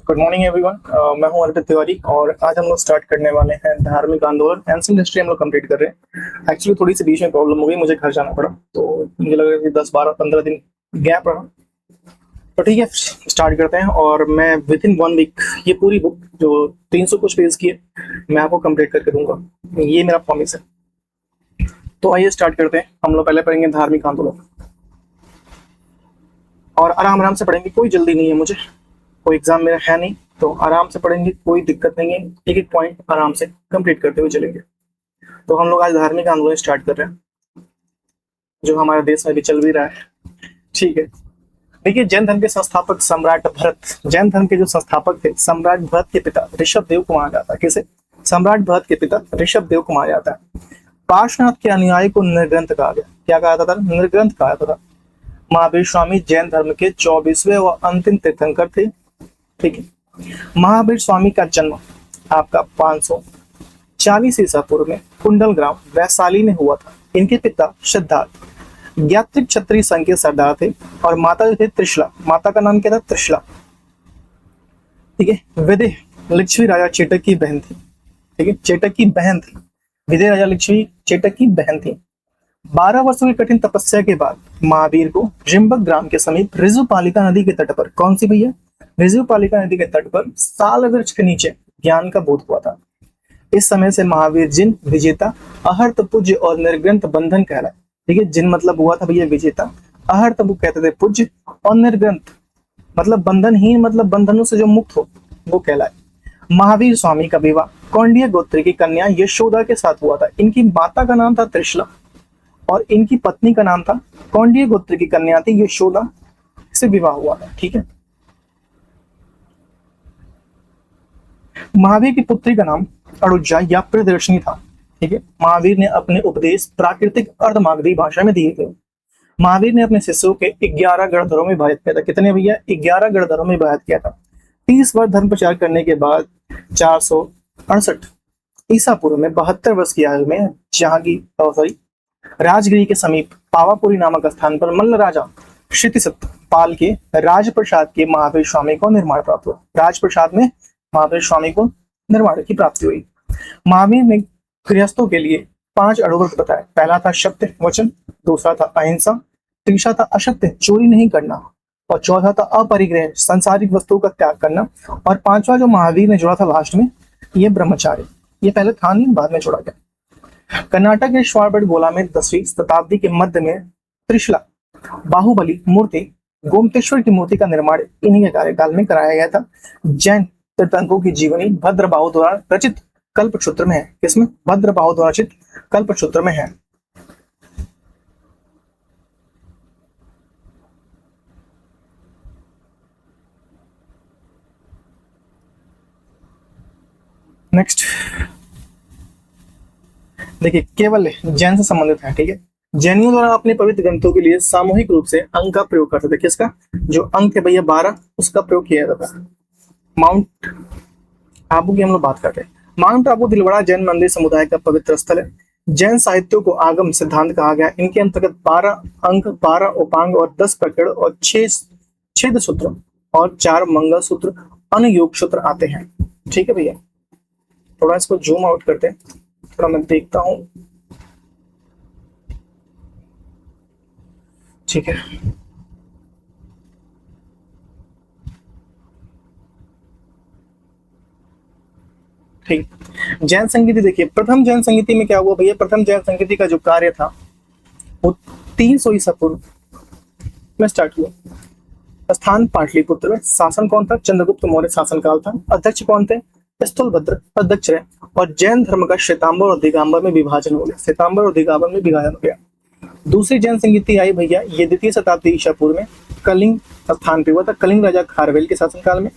Good morning everyone. मैं हूं अर्पित तिवारी और आज हम लोग स्टार्ट करने वाले हैं धार्मिक आंदोलन। एंशिएंट हिस्ट्री हम लोग कंप्लीट कर रहे हैं। एक्चुअली थोड़ी सी बीच में प्रॉब्लम हो गई, मुझे घर जाना पड़ा, तो मुझे लगा कि 10 12 15 दिन गैप रहा। तो ठीक है, स्टार्ट करते हैं। और मैं विद इन 1 वीक ये पूरी बुक जो 300 कुछ पेज की है मैं आपको कंप्लीट करके दूंगा, ये मेरा प्रॉमिस है। तो आइए स्टार्ट करते हैं। हम लोग पहले पढ़ेंगे धार्मिक आंदोलन और आराम आराम से पढ़ेंगे, कोई जल्दी नहीं है मुझे, कोई एग्जाम मेरा है नहीं, तो आराम से पढ़ेंगे, कोई दिक्कत नहीं है। एक एक पॉइंट आराम से कंप्लीट करते हुए चलेंगे। तो हम लोग आज धार्मिक आंदोलन स्टार्ट कर रहे हैं जो हमारे देश में भी चल भी रहा है। ठीक है, देखिए, जैन धर्म के संस्थापक सम्राट भरत, जैन धर्म के जो संस्थापक थे सम्राट भरत के पिता ऋषभ देव को माना जाता है। किसे? सम्राट भरत के पिता ऋषभ देव को माना जाता है। पार्श्वनाथ के अनुयायी को निर्ग्रंथ कहा गया। क्या कहा जाता था? निर्ग्रंथ कहा जाता था। महावीर स्वामी जैन धर्म के 24वें व अंतिम तीर्थंकर थे। ठीक है, महावीर स्वामी का जन्म आपका 540 ईसा पूर्व में कुंडल ग्राम वैशाली में हुआ था। इनके पिता सिद्धार्थ ज्ञात्रिक क्षत्रिय संघ के सरदार थे और माता जो थे त्रिशला, माता का नाम क्या था? त्रिशला। ठीक है, विदे लक्ष्मी राजा चेटक की बहन थी। ठीक है, चेटक की बहन थी, विदे राजा लक्ष्मी चेटक की बहन थी। 12 वर्षों की कठिन तपस्या के बाद महावीर को रिम्बक ग्राम के समीप ऋजुपालिका नदी के तट पर, कौन सी भैया? ऋजुपालिका नदी के तट पर साल वृक्ष के नीचे ज्ञान का बोध हुआ था। इस समय से महावीर जिन विजेता, अहर्त पूज्य और निर्ग्रंथ बंधन कहलाए। ठीक है, जिन मतलब हुआ था भैया विजेता, अहर्त वो कहते थे पूज्य, और निर्ग्रंथ मतलब बंधनहीन, मतलब बंधनों से जो मुक्त हो वो कहलाए। महावीर स्वामी का विवाह कौंडिय गोत्र की कन्या यशोदा के साथ हुआ था। इनकी माता का नाम था त्रिशला और इनकी पत्नी का नाम था, कौंडिय गोत्र की कन्या थी यशोदा, से विवाह हुआ था। ठीक है, महावीर की पुत्री का नाम अड़ुजा या प्रियदर्शनी था। ठीक है, महावीर ने अपने उपदेश प्राकृतिक अर्धमागधी भाषा में दिए थे। महावीर ने अपने शिष्यों के 11 गणधरों में विभाजित किया था। कितने भैया? 11 गणधरों में विभाजित किया था। 30 वर्ष धर्म प्रचार करने के बाद 468 ईसा पूर्व में 72 वर्ष की आयु में जहांगीर राजगिरी के समीप पावापुरी नामक स्थान पर मल्ल राजा क्षितिसत पाल के राजप्रसाद के महावीर स्वामी को निर्माण प्राप्त हुआ। राजप्रसाद में महावीर स्वामी को निर्माण की प्राप्ति हुई। महावीर ने गृहस्थों के लिए 5 अड़ुव्रत बताए। पहला था सत्य वचन, दूसरा था अहिंसा, तीसरा था असत्य चोरी नहीं करना, और चौथा था अपरिग्रह सांसारिक वस्तुओं का त्याग करना, और 5वां जो महावीर ने जोड़ा था लास्ट में, ये ब्रह्मचार्य। ये पहले था नहीं, बाद में जोड़ा गया। कर्नाटक के श्वारबेट गोला में 10वीं शताब्दी के मध्य में त्रिशला बाहुबली मूर्ति गोमतेश्वर की मूर्ति का निर्माण इन्हीं के कार्यकाल में कराया गया था। जैन तीर्थंकरों की जीवनी भद्रबाहु द्वारा रचित कल्पसूत्र में है। किसमें? भद्रबाहु द्वारा रचित कल्पसूत्र में है। नेक्स्ट देखिए, केवल जैन से संबंधित है। ठीक है, जैनियों द्वारा अपने पवित्र ग्रंथों के लिए सामूहिक रूप से अंक का प्रयोग करते थे। किसका? जो अंक है भैया 12, उसका प्रयोग किया जाता था। माउंट आबू की हम लोग बात करते हैं। माउंट आबू दिलवाड़ा जैन मंदिर समुदाय का पवित्र स्थल है। जैन साहित्यों को आगम सिद्धांत कहा गया। इनके अंतर्गत 12 अंक, 12 उपांग और 10 प्रकरण और 6 छेद सूत्र और 4 मंगल सूत्र, अनुयोग सूत्र आते हैं। ठीक है भैया, थोड़ा इसको जूम आउट करते हैं, थोड़ा मैं देखता हूं। ठीक है, ठीक। जैन संगीति देखिए, प्रथम जैन संगीति में क्या हुआ भैया? प्रथम जैन संगीति का जो कार्य था वो 300 ईसा पूर्व में स्टार्ट हुआ। स्थान पाटलिपुत्र। शासन कौन था? चंद्रगुप्त मौर्य शासनकाल था। अध्यक्ष कौन थे? स्थूलभद्र अध्यक्ष रहे। और जैन धर्म का श्वेतांबर और दिगंबर में विभाजन हो गया। श्वेतांबर और दिगंबर में विभाजन हो गया। दूसरी जैन संगीति आई भैया, ये 2वीं शताब्दी ईसा पूर्व में कलिंग स्थान पे हुआ था। कलिंग राजा खारवेल के शासनकाल में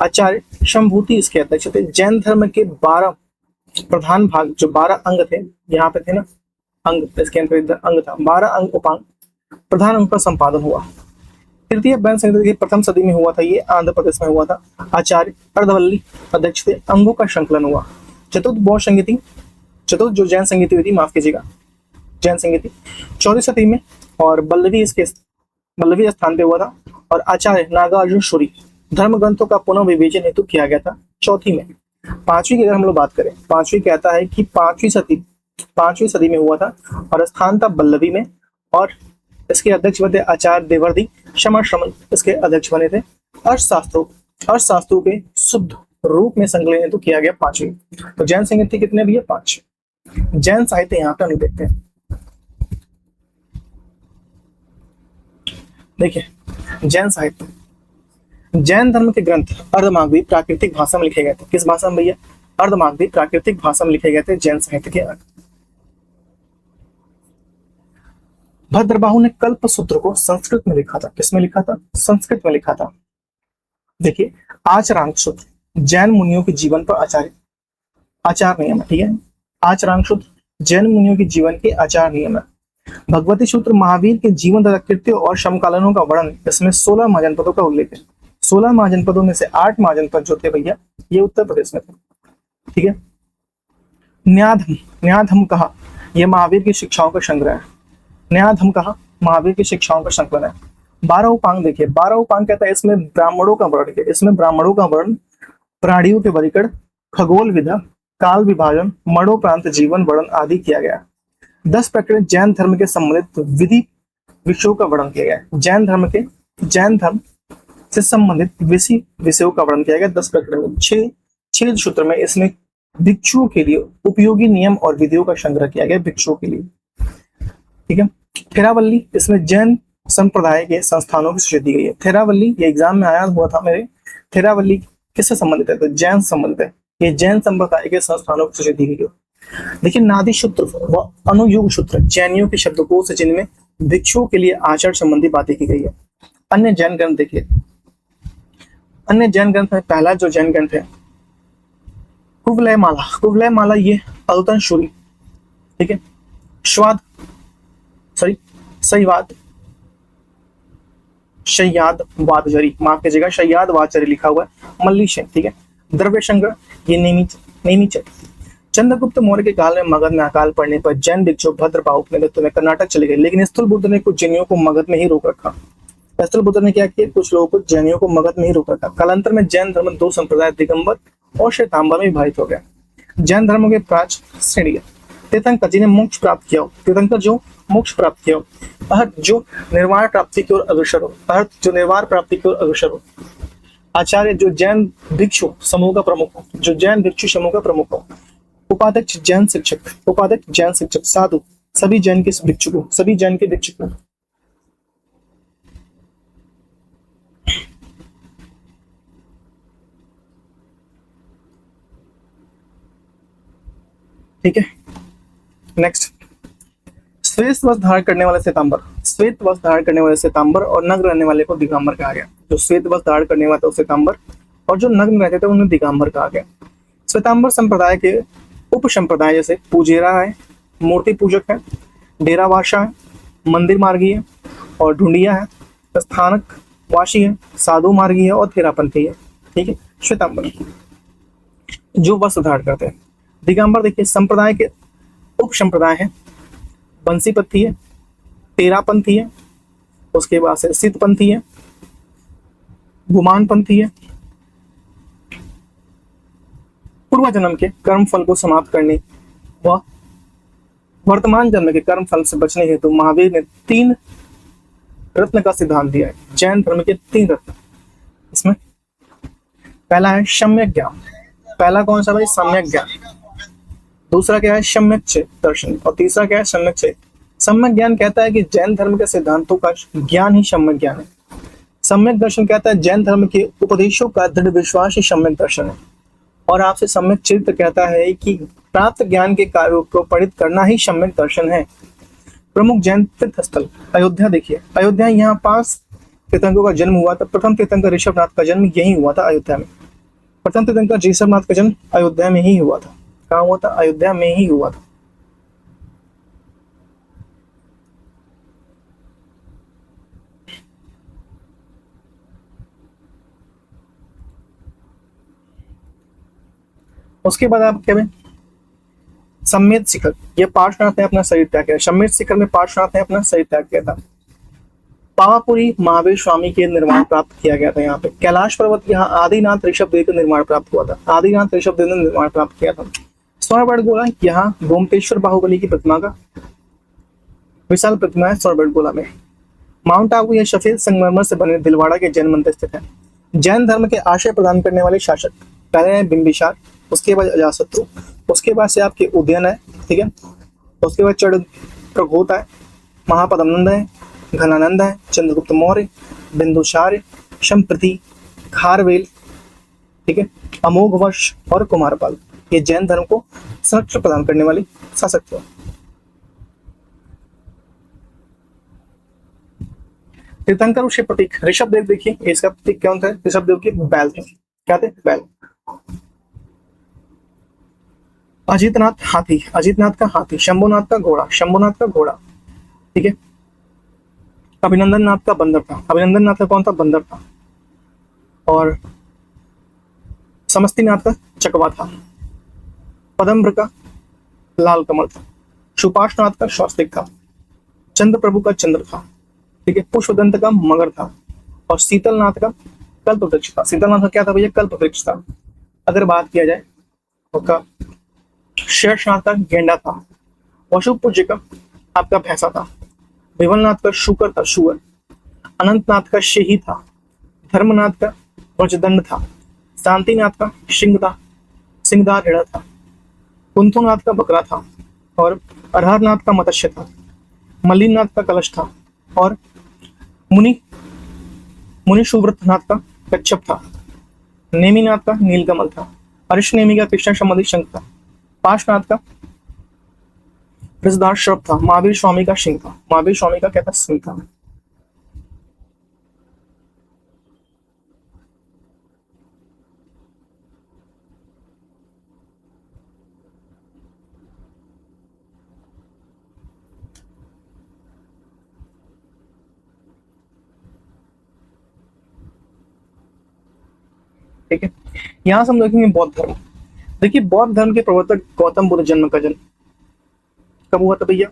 आचार्य शंभूति इसके अध्यक्ष थे। जैन धर्म के 12 प्रधान भाग, जो 12 अंग थे, यहाँ पे थे ना अंग, इसके अंदर अंग था, 12 अंग उपांग, प्रधान अंग का संपादन हुआ। तृतीय जैन संगीति प्रथम सदी में हुआ था, ये आंध्र प्रदेश में हुआ था। आचार्य अर्धवल्ली अध्यक्ष थे। अंगों का संकलन हुआ। चतुर्थ बौद्ध संगीति, चतुर्थ जो जैन संगीति हुई थी, माफ कीजिएगा, जैन संगीति 14वीं सदी में, और बल्लवी स्थान पे हुआ था। और आचार्य नागार्जुन सूरी धर्म ग्रंथों का पुनः विवेचन हेतु किया गया था चौथी में। पांचवी की अगर हम लोग बात करें, पांचवी कहता है कि पांचवी सदी में हुआ था और स्थान था बल्लभी में, और इसके अध्यक्ष बने आचार्य देवर्षि शर्मा श्रमण, इसके अध्यक्ष बने थे। अर्थशास्त्रों के शुद्ध रूप में संकलन हेतु किया गया पांचवी। तो जैन साहित्य कितने भी है? 5। जैन साहित्य यहाँ पे हम देखते हैं। देखिए जैन साहित्य, जैन धर्म के ग्रंथ अर्धमागधी प्राकृतिक भाषा में लिखे गए थे। किस भाषा में भैया? अर्धमागधी प्राकृतिक भाषा में लिखे गए थे जैन साहित्य के अर्थ। भद्रबाहु ने कल्प सूत्र को संस्कृत में लिखा था। किसमें लिखा था? संस्कृत में लिखा था। देखिए आचरांक सूत्र जैन मुनियों के जीवन पर आचार नियम है, ठीक है। आचरांक सूत्र जैन मुनियों के जीवन के आचार नियम है। भगवती सूत्र महावीर के जीवन तथा कृत्यों और समकालीनों का वर्णन, इसमें 16 महाजनपदों का उल्लेख है। 16 महाजनपदों में से 8 महाजनपद जो थे भैया ये उत्तर प्रदेश में थे, ठीक है। न्यायधम कहा, यह महावीर की शिक्षाओं का संग्रह है। न्यायधम कहा महावीर की शिक्षाओं का संकलन है। 12 उपांग देखिए, 12 उपांग कहता है इसमें ब्राह्मणों का वर्णन, इसमें ब्राह्मणों का वर्णन, प्राणियों के वर्गीकरण, खगोल विधा, काल विभाजन, मरणोपरांत जीवन वर्णन आदि किया गया। 10 प्रकरण जैन धर्म के संबंधित विधि विषयों का वर्णन किया गया। जैन धर्म से संबंधित विषयों का वर्णन किया गया 10 प्रकरण में। 6 सूत्र में इसमें भिक्षुओं के लिए उपयोगी नियम और विधियों का संग्रह किया गया भिक्षुओं के लिए, ठीक है। थेरावल्ली, इसमें जैन संप्रदाय के संस्थानों की सूची दी गई है। थेरावल्ली ये एग्जाम में आया हुआ था मेरे। थेरावल्ली किससे संबंधित है? तो जैन संबंधित है। ये जैन संप्रदाय के संस्थानों की सूची दी गई है। देखिए नादि सूत्र व अनुयुग सूत्र जैनियों के शब्दकोश से, जिनमें भिक्षुओं के लिए आचार संबंधी बातें की गई है। अन्य जैन ग्रंथ देखिए, अन्य जैन ग्रंथ में पहला जो जैन ग्रंथ है कुवलय माला, ये अदुतन शूरी, ठीक है। शय्याद वादजरी, माफ कीजिएगा, शय्याद वादजरी लिखा हुआ है। मल्लिश, ठीक है। द्रव्य संग्रह ये नेमिचर। चंद्रगुप्त मौर्य के काल में मगध में अकाल पड़ने पर जैन भिक्षु भद्रबाहु के नेतृत्व में कर्नाटक चले गए, लेकिन स्थूल बुद्ध ने कुछ जैनियों को मगध में ही रोक रखा। स्थूल बुद्ध ने क्या किया? कुछ लोगों को जैनियों को मगध में ही रोक रखा। कालांतर में जैन धर्म 2 संप्रदाय दिगंबर और श्वेतांबर में विभाजित हो गया। जैन धर्म के प्राच श्रेणी है। तीर्थंकर जी ने मोक्ष प्राप्त किया हो, तीर्थंकर जो मोक्ष प्राप्त किया हो, अर्थ जो निर्वाण प्राप्ति की ओर अग्रसर हो, आचार्य जो जैन भिक्षु समूह का प्रमुख हो, उपाध्यक्ष जैन शिक्षक, साधु सभी जैन के भिक्षुक हो। ठीक है। नेक्स्ट, श्वेत वस्त्र धारण करने वाले श्वेतांबर और नग्न रहने वाले को दिगंबर कहा गया। जो श्वेत वस्त्र धारण करने वाले थे श्वेतांबर, और जो नग्न रहते थे उन्हें दिगंबर कहा गया। श्वेतांबर संप्रदाय के उप संप्रदाय जैसे पूजेरा है, मूर्ति पूजक है, डेरावासा है, मंदिर मार्गी है और ढूंढिया है, स्थानक वासी है, साधु मार्गी है और थेरापंथी है, ठीक है। श्वेतांबर जो वस्त्र धारण करते हैं। दिगंबर देखिए संप्रदाय के उप संप्रदाय है, बंसीपंथी है, तेरापंथी है, उसके बाद से सिद्धपंथी है, गुमानपंथी है। पूर्व जन्म के कर्म फल को समाप्त करने व वर्तमान जन्म के कर्म फल से बचने हेतु महावीर ने 3 रत्न का सिद्धांत दिया है। जैन धर्म के 3 रत्न, इसमें पहला है सम्यक ज्ञान। पहला कौन सा भाई? सम्यक ज्ञान। दूसरा क्या है? सम्यक दर्शन। और तीसरा क्या है? सम्यक चेत। सम्यक ज्ञान कहता है कि जैन धर्म के सिद्धांतों का ज्ञान ही सम्यक ज्ञान है। सम्यक दर्शन कहता है जैन धर्म के उपदेशों का दृढ़ विश्वास ही सम्यक दर्शन है। और आपसे सम्यक चित्त कहता है कि प्राप्त ज्ञान के कार्यों को पठित करना ही सम्यक दर्शन है। प्रमुख जैन तीर्थ स्थल अयोध्या देखिए, अयोध्या यहाँ 5 तीर्थंकरों का जन्म हुआ था। प्रथम तीर्थंकर ऋषभनाथ का जन्म यही हुआ था अयोध्या में। प्रथम तीर्थंकर ऋषभनाथ का जन्म अयोध्या में ही हुआ था। कहाँ हुआ था? अयोध्या में ही हुआ था। उसके बाद आप क्या सम्मेद शिखर, ये पार्श्वनाथ ने अपना शरीर त्याग किया। सम्मेद शिखर में पार्श्वनाथ ने अपना शरीर त्याग किया था। पावापुरी महावीर स्वामी के निर्माण प्राप्त किया गया था। यहाँ पे कैलाश पर्वत, यहाँ आदिनाथ ऋषभदेव का निर्माण प्राप्त हुआ था। आदिनाथ ऋषभदेव ने निर्माण प्राप्त किया था। स्वर्णगढ़ गोला, यहाँ गोमतेश्वर बाहुबली की प्रतिमा का विशाल प्रतिमा है स्वर्णगढ़ गोला में। माउंट आबू, यह सफेद संगमरमर से बने दिलवाड़ा के जैन मंदिर स्थित है। जैन धर्म के आश्रय प्रदान करने वाले शासक पहले हैं बिंबिसार, उसके बाद अजातशत्रु, उसके बाद से आपके उदयन है, ठीक है, उसके बाद चढ़ प्रघोत है, महापद्मनंद है, घनानंद है, चंद्रगुप्त मौर्य, बिंदुसार, शंप्रति, खारवेल, ठीक है, अमोघवर्ष और कुमारपाल। ये जैन धर्म को संरक्षण प्रदान करने वाले शासक थे। तीर्थंकर ऋषि प्रतीक ऋषभदेव, देखिए इसका प्रतीक क्या होता है? ऋषभदेव के बैल थे। क्या थे? बैल। अजितनाथ हाथी, अजितनाथ का हाथी। शंभुनाथ का घोड़ा, शंभुनाथ का घोड़ा, ठीक है। अभिनंदन नाथ का बंदर था, अभिनंदन नाथ का कौन था? बंदर था। और समस्तीनाथ का चकवा था। पदम्र का लाल कमल था। सुपार्श्वनाथ का स्वास्तिक था। चंद्र प्रभु का चंद्र था, ठीक है। पुष्पदंत का मगर था। और शीतलनाथ का कल्प वृक्ष था। शीतलनाथ का क्या था भैया? कल्प वृक्ष था। अगर बात किया जाए उसका शेषनाथ का गेंडा था। वसुपूज्य का आपका भैंसा था। विमलनाथ का शुकर था, शुगर। अनंतनाथ का शेही था। धर्मनाथ का वज्रदंड था। शांतिनाथ का सिंह था, सिंहदार हेड़ा था। कुंथुनाथ का बकरा था। और अरहरनाथ का मत्स्य था। मल्लिनाथ का कलश था। और मुनि सुव्रतनाथ का कच्छप था। नेमिनाथ का नीलकमल था। अरिष्टनेमि का कृष्ण संबंधी शंख था। पार्श्वनाथ का रसदार श्रप था। महावीर स्वामी का सिंह था। महावीर स्वामी का क्या था? सिंह था। ठीक है, यहां से हम देखेंगे बौद्ध धर्म। देखिए बौद्ध धर्म के प्रवर्तक गौतम बुद्ध जन्म का जन्म कब हुआ था भैया?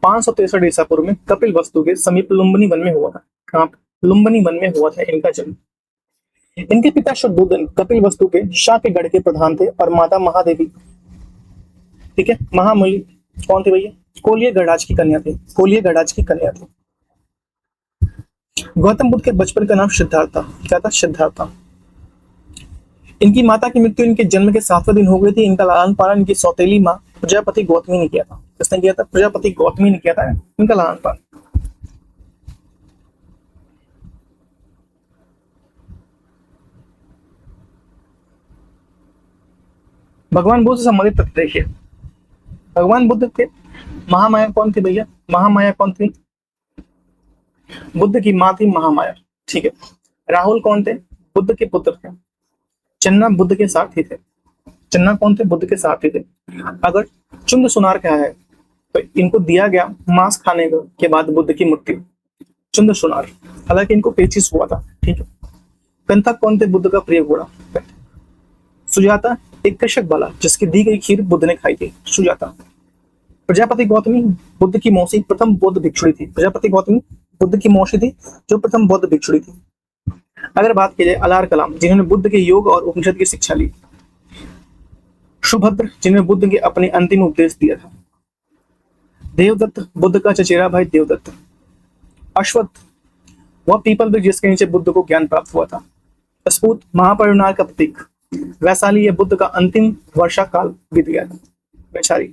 563 ईसा पूर्व में कपिल वस्तु के समीप लुम्बिनी वन में हुआ था। कहाँ? लुम्बिनी वन में हुआ था इनका जन्म। इनके पिता शुद्धोदन कपिल वस्तु के शाक्यगढ़ के प्रधान थे। और माता महादेवी, ठीक है, महामूली कौन थे भैया? कोलिय गणराज की कन्या थी। कोलिय गणराज की कन्या थी। गौतम बुद्ध के बचपन का नाम सिद्धार्थ था। क्या था? सिद्धार्थ था। इनकी माता की मृत्यु इनके जन्म के 7वें दिन हो गई थी। इनका लालन पालन इनकी सौतेली माँ प्रजापति गौतमी ने किया था। किसने किया था? प्रजापति गौतमी ने किया था इनका लालन पालन। भगवान बुद्ध से संबंधित तथ्य देखिए। भगवान बुद्ध के महामाया कौन थी भैया? महामाया कौन थी? बुद्ध की माँ थी महामाया, ठीक है। राहुल कौन थे? बुद्ध के पुत्र थे। चन्ना बुद्ध के सारथी थे। चन्ना कौन थे? बुद्ध के सारथी थे। अगर चुंद सुनार क्या है तो इनको दिया गया मांस खाने के बाद बुद्ध की मृत्यु, चुंद सुनार। हालांकि इनको पेचिस हुआ था, ठीक है। कंथक कौन थे? बुद्ध का प्रिय घोड़ा। सुजाता एक कृषक बाला जिसकी दी गई खीर बुद्ध ने खाई थी, सुजाता। प्रजापति गौतमी बुद्ध की मौसी, प्रथम बौद्ध भिक्षुणी थी। प्रजापति गौतमी बुद्ध की मौसी थी जो प्रथम बौद्ध भिक्षुणी थी। अगर बात की जाए अलार कलाम जिन्होंने बुद्ध के योग और उपनिषद की शिक्षा ली। सुभद्र जिन्होंने बुद्ध के अपने अंतिम उपदेश दिया था। देवदत्त बुद्ध का चचेरा भाई देवदत्त। अश्वत्थ वह पीपल वृक्ष जिसके नीचे बुद्ध को ज्ञान प्राप्त हुआ था। स्फूत महापरिवार का प्रतीक। वैशाली यह बुद्ध का अंतिम वर्षा काल बीत गया था। वैशाली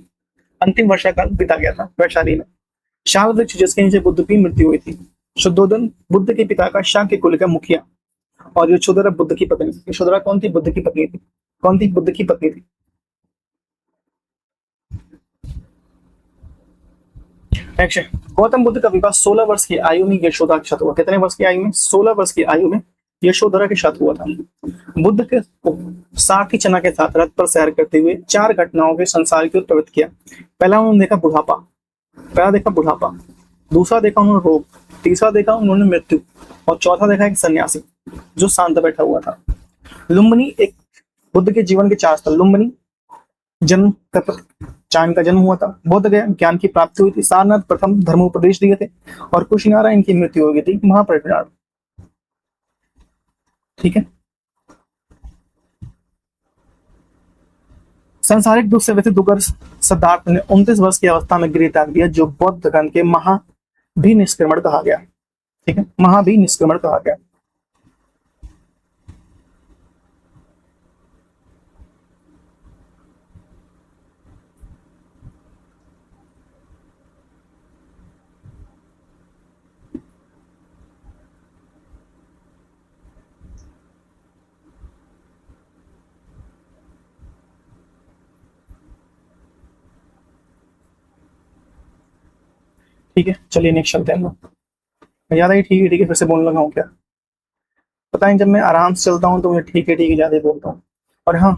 अंतिम वर्षा काल बीता गया था वैशाली में। शाल वृक्ष जिसके नीचे बुद्ध की मृत्यु हुई थी। शुद्धोदन बुद्ध के पिता का शाक्य कुल का मुखिया। और यशोधरा बुद्ध की पत्नी थी। यशोधरा कौन थी? बुद्ध की पत्नी थी। कौन थी? बुद्ध की पत्नी थी। नेक्स्ट, गौतम बुद्ध का विवाह 16 वर्ष की आयु में यशोधरा के साथ हुआ। कितने वर्ष की आयु में? 16 वर्ष की आयु में यशोधरा के साथ हुआ था। बुद्ध के सारथी चना के साथ रथ पर सैर करते हुए 4 घटनाओं के संसार की ओर प्रवृत्त किया। पहला उन्होंने देखा बुढ़ापा, पहला देखा बुढ़ापा, दूसरा देखा उन्होंने रोग, तीसरा देखा उन्होंने मृत्यु, और चौथा देखा एक सन्यासी जो शांत बैठा हुआ था। लुम्बिनी एक बुद्ध के जीवन के 4 स्थल। लुम्बिनी जन्म का चाण का जन्म हुआ था, बोध गया ज्ञान की प्राप्ति हुई थी, सारनाथ प्रथम धर्मोपदेश दिए थे, और कुशिनारा इनकी मृत्यु हो गई थी महापरिनिर्वाण। ठीक है। सांसारिक दुख से व्यथित होकर सिद्धार्थ ने 29 वर्ष की अवस्था में गृह त्याग दिया, जो बौद्ध धर्म के महाभिनिष्क्रमण कहा गया। ठीक है, महाभिनिष्क्रमण कहा गया। ठीक है, चलिए नेक्स्ट चलते हैं। ज्यादा ही ठीक है फिर से बोलने लगा हूँ क्या, पता नहीं, जब मैं आराम से चलता हूँ तो मुझे ठीक है ज्यादा ही बोलता हूँ। और हाँ,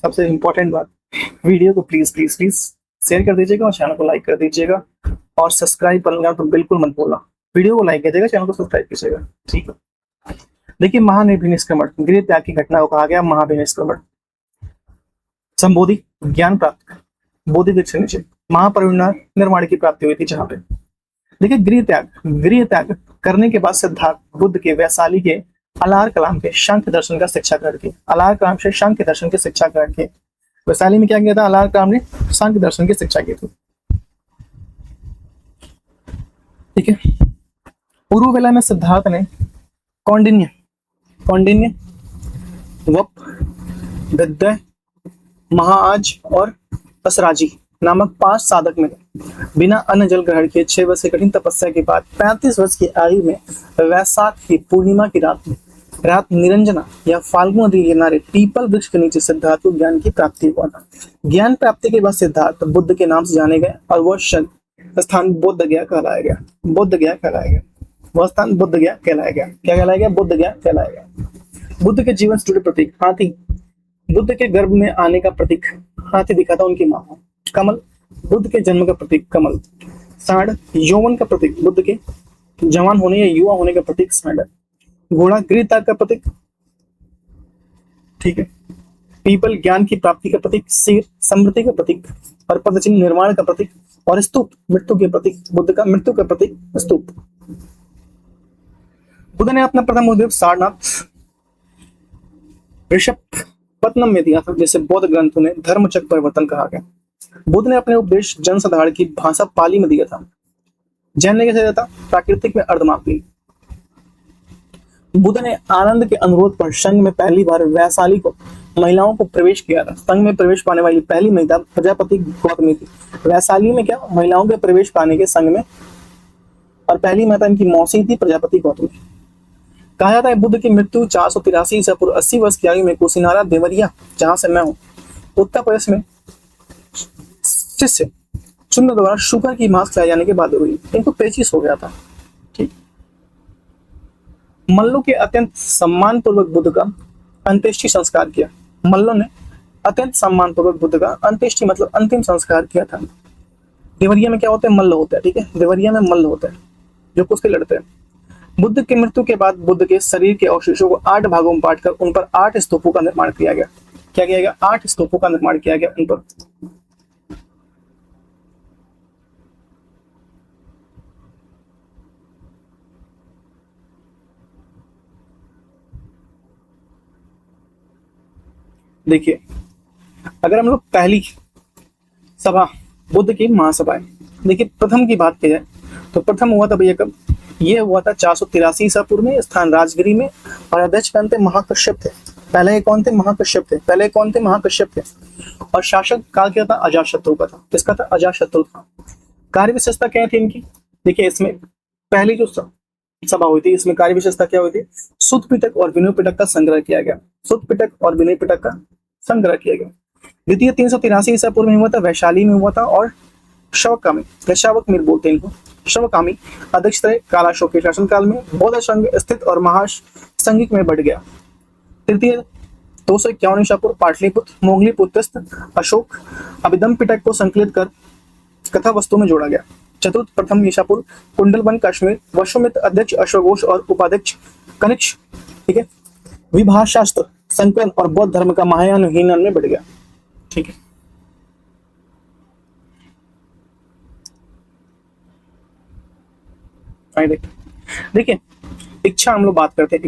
सबसे इम्पोर्टेंट बात, वीडियो को प्लीज प्लीज प्लीज शेयर कर दीजिएगा और चैनल को लाइक कर दीजिएगा, और सब्सक्राइब करना तो बिल्कुल मत भूलना। वीडियो को लाइक कीजिएगा, चैनल को सब्सक्राइब कीजिएगा। ठीक है। देखिए, महाभिनिष्क्रमण, गृह त्याग की घटना को कहा गया महाभिनिष्क्रमण। संबोधि, ज्ञान प्राप्त, बोधि वृक्ष नीचे महापरिनिर्वाण की प्राप्ति हुई थी जहां पे। देखिए, गृह त्याग करने के बाद सिद्धार्थ बुद्ध के वैशाली के अलार कलाम के सांख्य दर्शन का शिक्षा ग्रहण की। अलार कलाम से सांख्य दर्शन की शिक्षा ग्रहण की। वैशाली में क्या किया था? अलार कलाम ने सांख्य दर्शन की शिक्षा की थी। ठीक है। पूर्व वेला में सिद्धार्थ ने कौंडिन्य, वप, विद्या, महाआज और असराजी नामक 5 साधक में बिना अन्न जल ग्रहण किए 6 वर्ष की कठिन तपस्या के बाद 35 वर्ष की आयु में वैशाख की पूर्णिमा की रात निरंजना या फाल्गुन नदी के किनारे पीपल वृक्ष के नीचे सिद्धार्थ को ज्ञान की प्राप्ति हुआ था। ज्ञान प्राप्ति के बाद सिद्धार्थ बुद्ध के नाम से जाने गए, और वह स्थान बोध गया कहलाया गया। वह स्थान बोध गया कहलाया गया। क्या कहलाया गया? बोध गया कहलाया गया। बुद्ध के जीवन से जुड़े प्रतीक, हाथी, बुद्ध के गर्भ में आने का प्रतीक हाथी दिखा था उनकी मां को। कमल, बुद्ध के जन्म का प्रतीक कमल। सांड, यौवन का प्रतीक, बुद्ध के जवान होने या युवा होने का प्रतीक सांड। घोड़ा, गृह त्याग का प्रतीक। ठीक है। पीपल, ज्ञान की प्राप्ति का प्रतीक। शेर, समृद्धि का प्रतीक, और पदचिन्ह, निर्माण का प्रतीक। और स्तूप, मृत्यु के प्रतीक, बुद्ध का मृत्यु का प्रतीक स्तूप। बुद्ध ने अपना प्रथम उपदेश सारनाथ ऋषभपत्तनम में दिया था, जैसे बौद्ध ग्रंथों ने धर्मचक्र परिवर्तन कहा गया। बुद्ध ने अपने उपदेश जनसाधारण की भाषा पाली में दिया था। जैन ने कैसे दिया था? प्राकृतिक में अर्धमापी। बुद्ध ने आनंद के अनुरोध पर संघ में पहली बार वैशाली को महिलाओं को प्रवेश किया था। संघ में प्रवेश पाने वाली पहली महिला प्रजापति गौतमी थी। वैशाली में क्या महिलाओं के प्रवेश पाने के संघ में, और पहली महिला इनकी मौसी थी प्रजापति गौतमी। कहा जाता है बुद्ध की मृत्यु 483 ईसा पूर्व 80 वर्ष की आयु में कुशिनारा देवरिया, जहां से मैं हूं, उत्तर प्रदेश में शिष्य चुन्न द्वारा शुगर की मांस खिलाए जाने के बाद हुई। इनको पेचिश हो गया था। ठीक। मल्लों के अत्यंत सम्मान पूर्वक बुद्ध का अंत्येष्टि संस्कार किया। मल्लों ने अत्यंत सम्मान पूर्वक बुद्ध का अंत्येष्टि मतलब अंतिम संस्कार किया था। देवरिया में क्या होता है? मल्ल होता है। ठीक है, देवरिया में मल्ल होता है जो कुश्ती लड़ते हैं। बुद्ध की मृत्यु के बाद बुद्ध के शरीर के अवशेषों को 8 भागों में बांटकर उन पर 8 स्तूपों का निर्माण किया गया। क्या किया गया? 8 स्तूपों का निर्माण किया गया उन पर। देखिए, अगर हम लोग पहली सभा बुद्ध की महासभा, देखिए प्रथम की बात की जाए तो प्रथम हुआ था भैया कब? ये हुआ था 483 ईसा पूर्व में, स्थान राजगिरी में, और अध्यक्ष कौन थे? महाकश्यप थे। पहले कौन थे? महाकश्यप थे। और शासक काल क्या था? अजातशत्रु का था। किसका था? अजातशत्रु था। कार्य विशेषता क्या थी इनकी? देखिए, इसमें पहली जो सभा हुई थी, इसमें कार्य विशेषता क्या हुई थी? सुत्त पिटक और विनय पिटक का संग्रह किया गया। सुत्त पिटक और विनय पिटक का संग्रह किया गया। द्वितीय 383 ईसा पूर्व में हुआ था, वैशाली में हुआ था, और शवकामी या शावकमीर बोलते हैं इनको, शवकामी अध्यक्ष रहे। कालाशोक के शासनकाल में बौद्ध संघ स्थित और महासंघिक में बढ़ गया। तृतीय 251 ईसा पूर्व पाटलिपुत्र मोगली पुत्रस्थ अशोक अभिधम पिटक को संकलित कर कथा वस्तु में जोड़ा गया। चतुर्थ प्रथम ईसा पूर्व कुंडलबन कश्मीर वशुमित्र अध्यक्ष अश्वघोष और उपाध्यक्ष कनिष्क, ठीक है, विभाष शास्त्र संकलन और बौद्ध धर्म का महायान हीनन में बढ़ गया। ठीक है। आइए देखिए, इच्छा हम लोग बात करते हैं।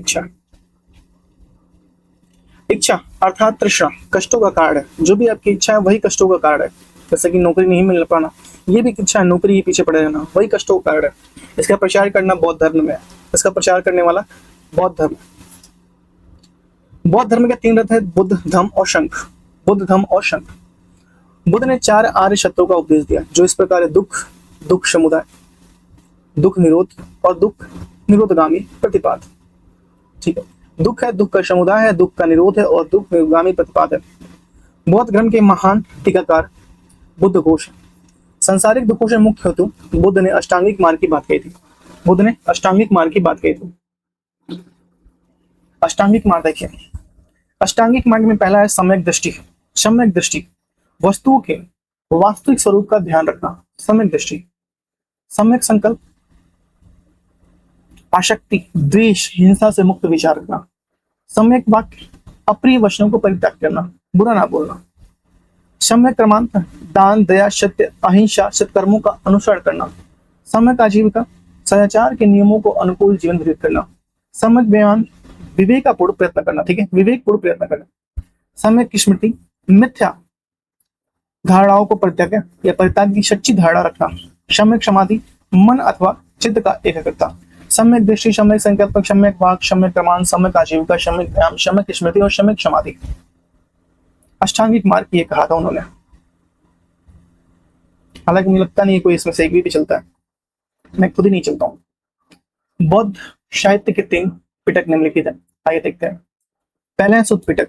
इच्छा अर्थात तृष्णा कष्टों का कारण है। जो भी आपकी इच्छा है वही कष्टों का कारण है। जैसे कि नौकरी नहीं मिल पाना, ये भी इच्छा है। नौकरी के पीछे पड़े रहना, वही कष्टों का कारण है। इसका प्रचार करना बौद्ध धर्म में है। इसका प्रचार करने वाला बौद्ध धर्म। बौद्ध धर्म के 3 रथ है, बुद्ध, धम्म और शंख। बुद्ध, धम्म और शंख। बुद्ध ने 4 आर्य सत्यों का उपदेश दिया, जो इस प्रकार है: दुख, दुख समुदाय, दुख निरोध और दुख निरोधगामी प्रतिपाद। ठीक है, दुख है, दुख का समुदाय है, दुख का निरोध है और दुख निरोधगामी प्रतिपाद है। बौद्ध धर्म के महान टीकाकार बुद्ध घोष। संसारिक दुखों से मुक्त हेतु बुद्ध ने अष्टांगिक मार्ग की बात कही थी। बुद्ध ने अष्टांगिक मार्ग की बात कही थी। अष्टांगिक मार्ग देखिए, अष्टांगिक मार्ग में पहला है सम्यक दृष्टि। सम्यक दृष्टि वस्तुओं के वास्तविक स्वरूप का ध्यान रखना। सम्यक दृष्टि, सम्यक संकल्प, आसक्ति, द्वेष, हिंसा से मुक्त विचार रखना। सम्यक वाक्य, अप्रिय वचनों को परित्याग करना, बुरा ना बोलना। सम्यक कर्मांतर, दान, दया, सत्य, अहिंसा, सत्कर्मों का अनुसरण करना। सम्यक आजीविका, सदाचार के नियमों को अनुकूल जीवन व्यतीत करना। सम्यक बयान, विवेकपूर्ण प्रयत्न करना। ठीक है, विवेकपूर्ण प्रयत्न करना। सम्यक स्मृति, मिथ्या धारणाओं को परित्याग या परित्याग की सच्ची धारणा रखना। सम्यक समाधि, मन अथवा चित्त का एकाग्रता। सम्यक दृष्टि, सम्यक संकल्प, सम्यक वाक, सम्यक प्रमाण, सम्यक आजीविका, सम्यक व्यायाम, सम्यक स्मृति और सम्यक समाधि। अष्टांगिक मार्ग ये कहा था उन्होंने। हालांकि मुझे लगता नहीं है कोई इसमें से एक भी चलता है, मैं खुद ही नहीं चलता हूँ। बौद्ध साहित्य के 3 पिटक निम्नलिखित है, आइए देखते हैं। पहले है सुत्त पिटक,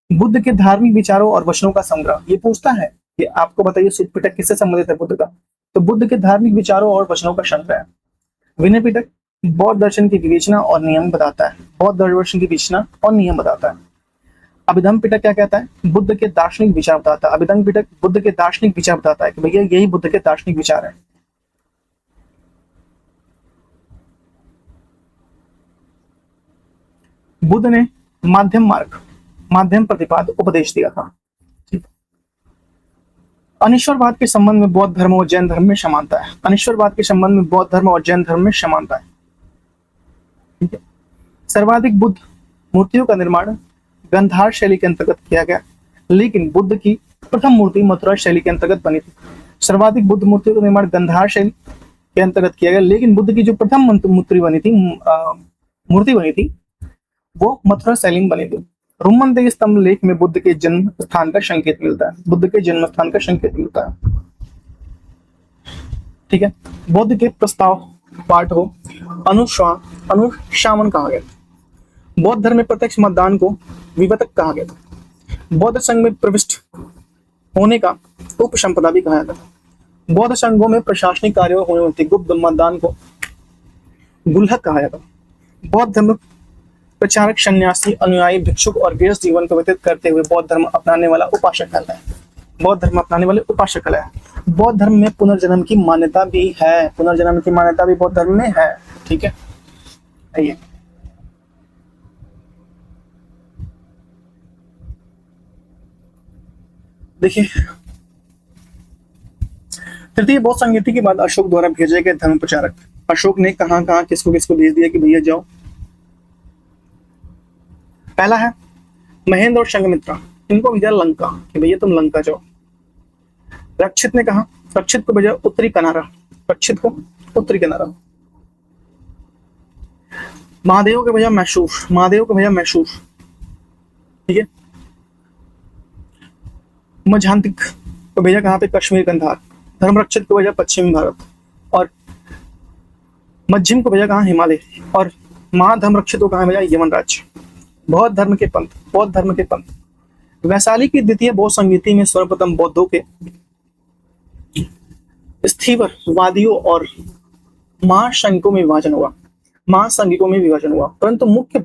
बुद्ध के धार्मिक विचारों और वचनों का संग्रह। ये पूछता है कि आपको बताइए सुत्त पिटक किससे संबंधित है बुद्ध का, तो बुद्ध के धार्मिक विचारों और वचनों का संग्रह है। विनय पिटक बौद्ध दर्शन की विवेचना और नियम बताता है। बौद्ध दर्शन की विवेचना और नियम बताता है। अभिधम्म पिटक क्या कहता है? बुद्ध के दार्शनिक विचार बताता है। अभिधम्म पिटक बुद्ध के दार्शनिक विचार बताता है कि भैया यही बुद्ध के दार्शनिक विचार है। बुद्ध ने माध्यम मार्ग, माध्यम प्रतिपाद उपदेश दिया था। अनिश्वरवाद के संबंध में बौद्ध धर्म और जैन धर्म में समानता है। अनिश्वरवाद के संबंध में बौद्ध धर्म और जैन धर्म में समानता है। ठीक है, सर्वाधिक बुद्ध मूर्तियों का निर्माण गंधार शैली के अंतर्गत किया गया, लेकिन बुद्ध की प्रथम मूर्ति मथुरा शैली के अंतर्गत बनी थी। सर्वाधिक बुद्ध मूर्तियों का निर्माण गंधार शैली के अंतर्गत किया गया, लेकिन बुद्ध की जो प्रथम मूर्ति बनी थी वो मथुरा शैली में बनी थी। रुमन स्तंभ लेख में बुद्ध के जन्म स्थान का संकेत मिलता है। बुद्ध के जन्म स्थान का संकेत मिलता है। ठीक है, बौद्ध के प्रस्ताव पाठ हो अनुशासन कहा गया। बौद्ध धर्म में प्रत्यक्ष मतदान को विवर्तक कहा गया था। बौद्ध संघ में प्रविष्ट होने का उपसंपदा भी कहा जाता था। बौद्ध संघों में प्रशासनिक कार्य होने वाले गुप्त मतदान को गुल्हक कहा जाता। बौद्ध धर्म प्रचारक, सन्यासी, अनुयायी, भिक्षुक और गृहस्थ जीवन को व्यतीत करते हुए बौद्ध धर्म अपनाने वाला उपासक कहलाता है। बौद्ध धर्म अपनाने वाले उपासक कहलाता है। बौद्ध धर्म में पुनर्जन्म की मान्यता भी है। पुनर्जन्म की मान्यता भी बौद्ध धर्म में है। ठीक है, आइए देखिए, तृतीय बौद्ध संगीति के बाद अशोक द्वारा भेजे गए धर्म प्रचारक। अशोक ने कहां कहां किसको किसको भेज दिया कि भैया जाओ। पहला है महेंद्र और संघमित्रा, इनको भेजा लंका कि भैया तुम लंका जाओ। रक्षित ने कहा, रक्षित को भेजा उत्तरी कनारा, रक्षित को उत्तरी कनारा। महादेव को भेजा मैसूर, महादेव को भेजा मैसूर। ठीक है, मझांतिक को भेजा कहां पे? कश्मीर कंधार। धर्मरक्षित को भेजा पश्चिमी भारत और मध्यम को भेजा कहां? हिमालय। और महाधर्मरक्षित को कहां भेजा? यमन राज्य। बौद्ध धर्म के पंथ, बौद्ध धर्म के पंथ। वैशाली की द्वितीय बौद्ध संगीति में सर्वप्रथम बौद्धों के स्थिरवादियों और महासंघिकों में विभाजन हुआ। महासंघिकों में विभाजन हुआ, परंतु मुख्य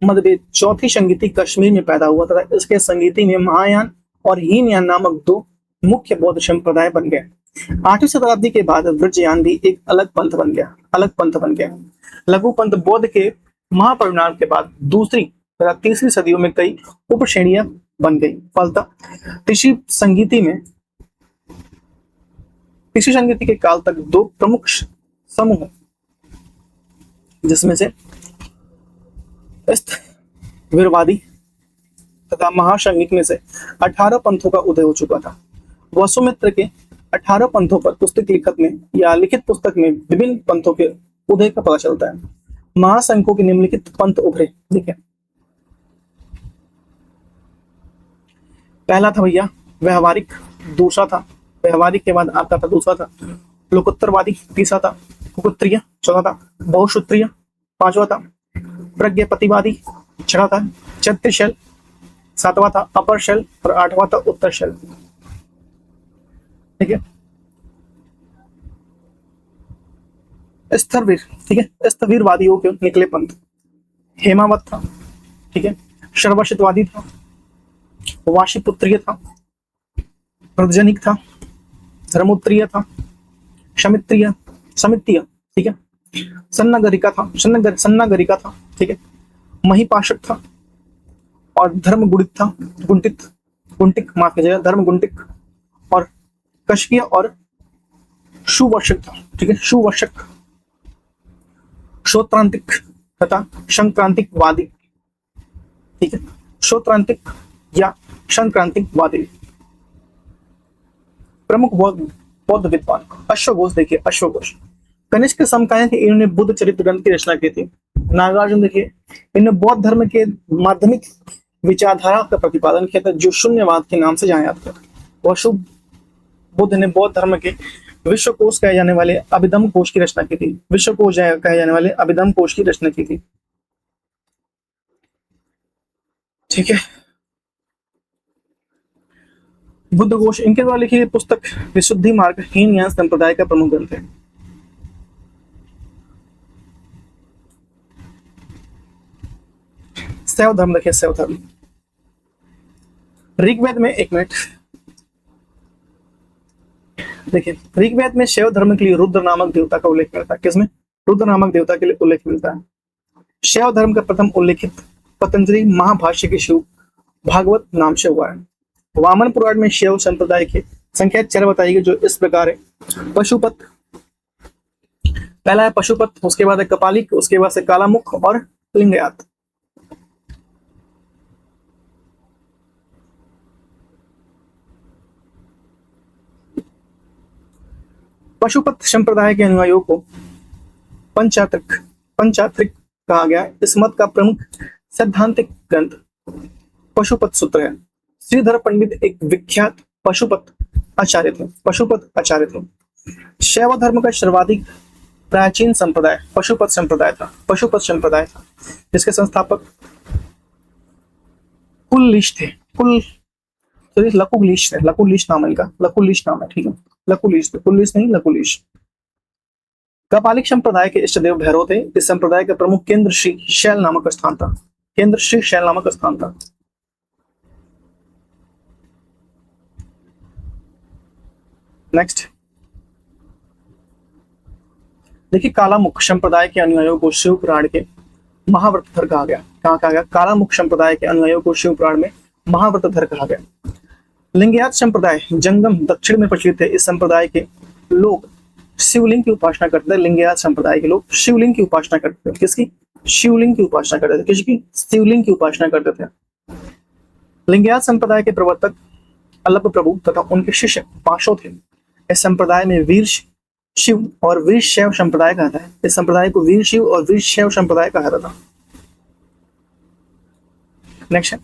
मतभेद चौथी संगीति कश्मीर में पैदा हुआ तथा इसके संगीति में महायान और हीनयान नामक 2 मुख्य बौद्ध संप्रदाय बन गए। 8वीं शताब्दी के बाद व्रजयान भी एक अलग पंथ बन गया। अलग पंथ बन गया। लघु पंथ बौद्ध के महापरिणाम के बाद दूसरी तथा तीसरी सदियों में कई उप श्रेणियां बन गई। फलतः तीसरी संगीति के काल तक 2 प्रमुख समूह जिसमें से स्थविरवादी तथा महासंघिक में से 18 पंथों का उदय हो चुका था। वसुमित्र के 18 पंथों पर पुस्तक लिखत में या लिखित पुस्तक में विभिन्न पंथों के उदय का पता चलता है। महासंघों के निम्नलिखित पंथ उभरे, देखिए। पहला था भैया व्यवहारिक, दूसरा था व्यवहारिक के बाद आपका था दूसरा था लोकोत्तरवादी, तीसरा था कुकुत्रीय, चौथा था बहुसूत्रीय, पांचवा था प्रज्ञापतिवादी, छठा था क्षत्रिय, सातवां था अपर शैल और आठवां था उत्तर शैल। ठीक है, स्थविर, ठीक है, स्थविरवादियों के निकले पंथ हेमावत था, ठीक है, शर्वशितवादी था, वाशीपुत्रीय था, प्रजनिक था, धर्मोत्तरीय था, शमित्रीय समित्तीय, ठीक है, सन्नागरिका था, सन्नागरिका था, ठीक है, महिपाशक था और धर्म गुणित था, गुंटिक माफ कीजिएगा, धर्म गुंटिक और कशकीय और सुवर्षक था, ठीक है, सुवर्षक, श्रोत्रांतिक तथा संक्रांतिकवादी, ठीक है, श्रोत्रांतिक या संक्रांतिकवादी। प्रमुख बौद्ध विद्वान अश्वघोष, देखिए अश्वघोष कनिष्क के समकालीन के इन्होंने बुद्ध चरित्र ग्रंथ की रचना की थी। नागार्जुन देखिए इन्होंने बौद्ध धर्म के माध्यमिक विचारधारा का प्रतिपादन किया था जो शून्यवाद के नाम से जाना जाता था। वह बुद्ध ने बौद्ध धर्म के विश्वकोश कहे जाने वाले अभिधम कोश की रचना की थी। विश्वकोश कहे जाने वाले अभिधम कोश की रचना की थी। ठीक है, बुद्ध घोष इनके द्वारा लिखी गई पुस्तक विशुद्धि मार्ग हीनयान संप्रदाय का प्रमुख ग्रंथ है। शैव धर्म देखिए, शैव धर्म ऋग्वेद में, एक मिनट देखिए, ऋग्वेद में शैव धर्म के लिए रुद्र नामक देवता का उल्लेख मिलता है। किसमें? रुद्र नामक देवता के लिए उल्लेख मिलता है। शैव धर्म का प्रथम उल्लेखित पतंजलि महाभाष्य के शिव भागवत नाम से हुआ है। वामन पुराण में शैव संप्रदाय की संख्या 4 बताई गई जो इस प्रकार है। पशुपत, पहला है पशुपत, उसके बाद है कपालिक, उसके बाद से कालामुख और लिंगयात। पशुपत संप्रदाय के अनुयायियों को पंचात्रिक कहा गया। इस मत का प्रमुख सैद्धांतिक ग्रंथ पशुपत सूत्र है। श्रीधर पंडित एक विख्यात पशुपत आचार्य थे। शैव धर्म का सर्वाधिक प्राचीन संप्रदाय पशुपत संप्रदाय था, जिसके संस्थापक कुललीश थे। लकुलीश नाम है इनका, लकुलीश नाम है, ठीक है, लकुलीश थे, कुललीश नहीं, लकुलीश। कपालिक संप्रदाय के इष्ट देव भैरव थे। इस संप्रदाय का प्रमुख केंद्र श्री शैल नामक स्थान था। नेक्स्ट देखिए, कालामुख संप्रदाय के अनुयायियों को शिव पुराण के महाव्रतधर कहा गया। कहाँ कहा गया? कालामुख संप्रदाय के अनुयायियों को शिव पुराण में महाव्रतधर कहा गया। लिंगयात संप्रदाय जंगम दक्षिण में प्रचलित है। इस संप्रदाय के लोग शिवलिंग की उपासना करते थे। लिंगयात संप्रदाय के लोग शिवलिंग की उपासना करते थे। किसकी? शिवलिंग की उपासना करते थे। किसकी? शिवलिंग की उपासना करते थे। लिंगयात संप्रदाय के प्रवर्तक अल्लभ प्रभु तथा उनके शिष्य पांचों थे। इस संप्रदाय में वीर शिव और वीर शैव संप्रदाय कहता है। इस संप्रदाय को वीर शिव और वीर शैव संप्रदाय कहा जाता था। नेक्स्ट है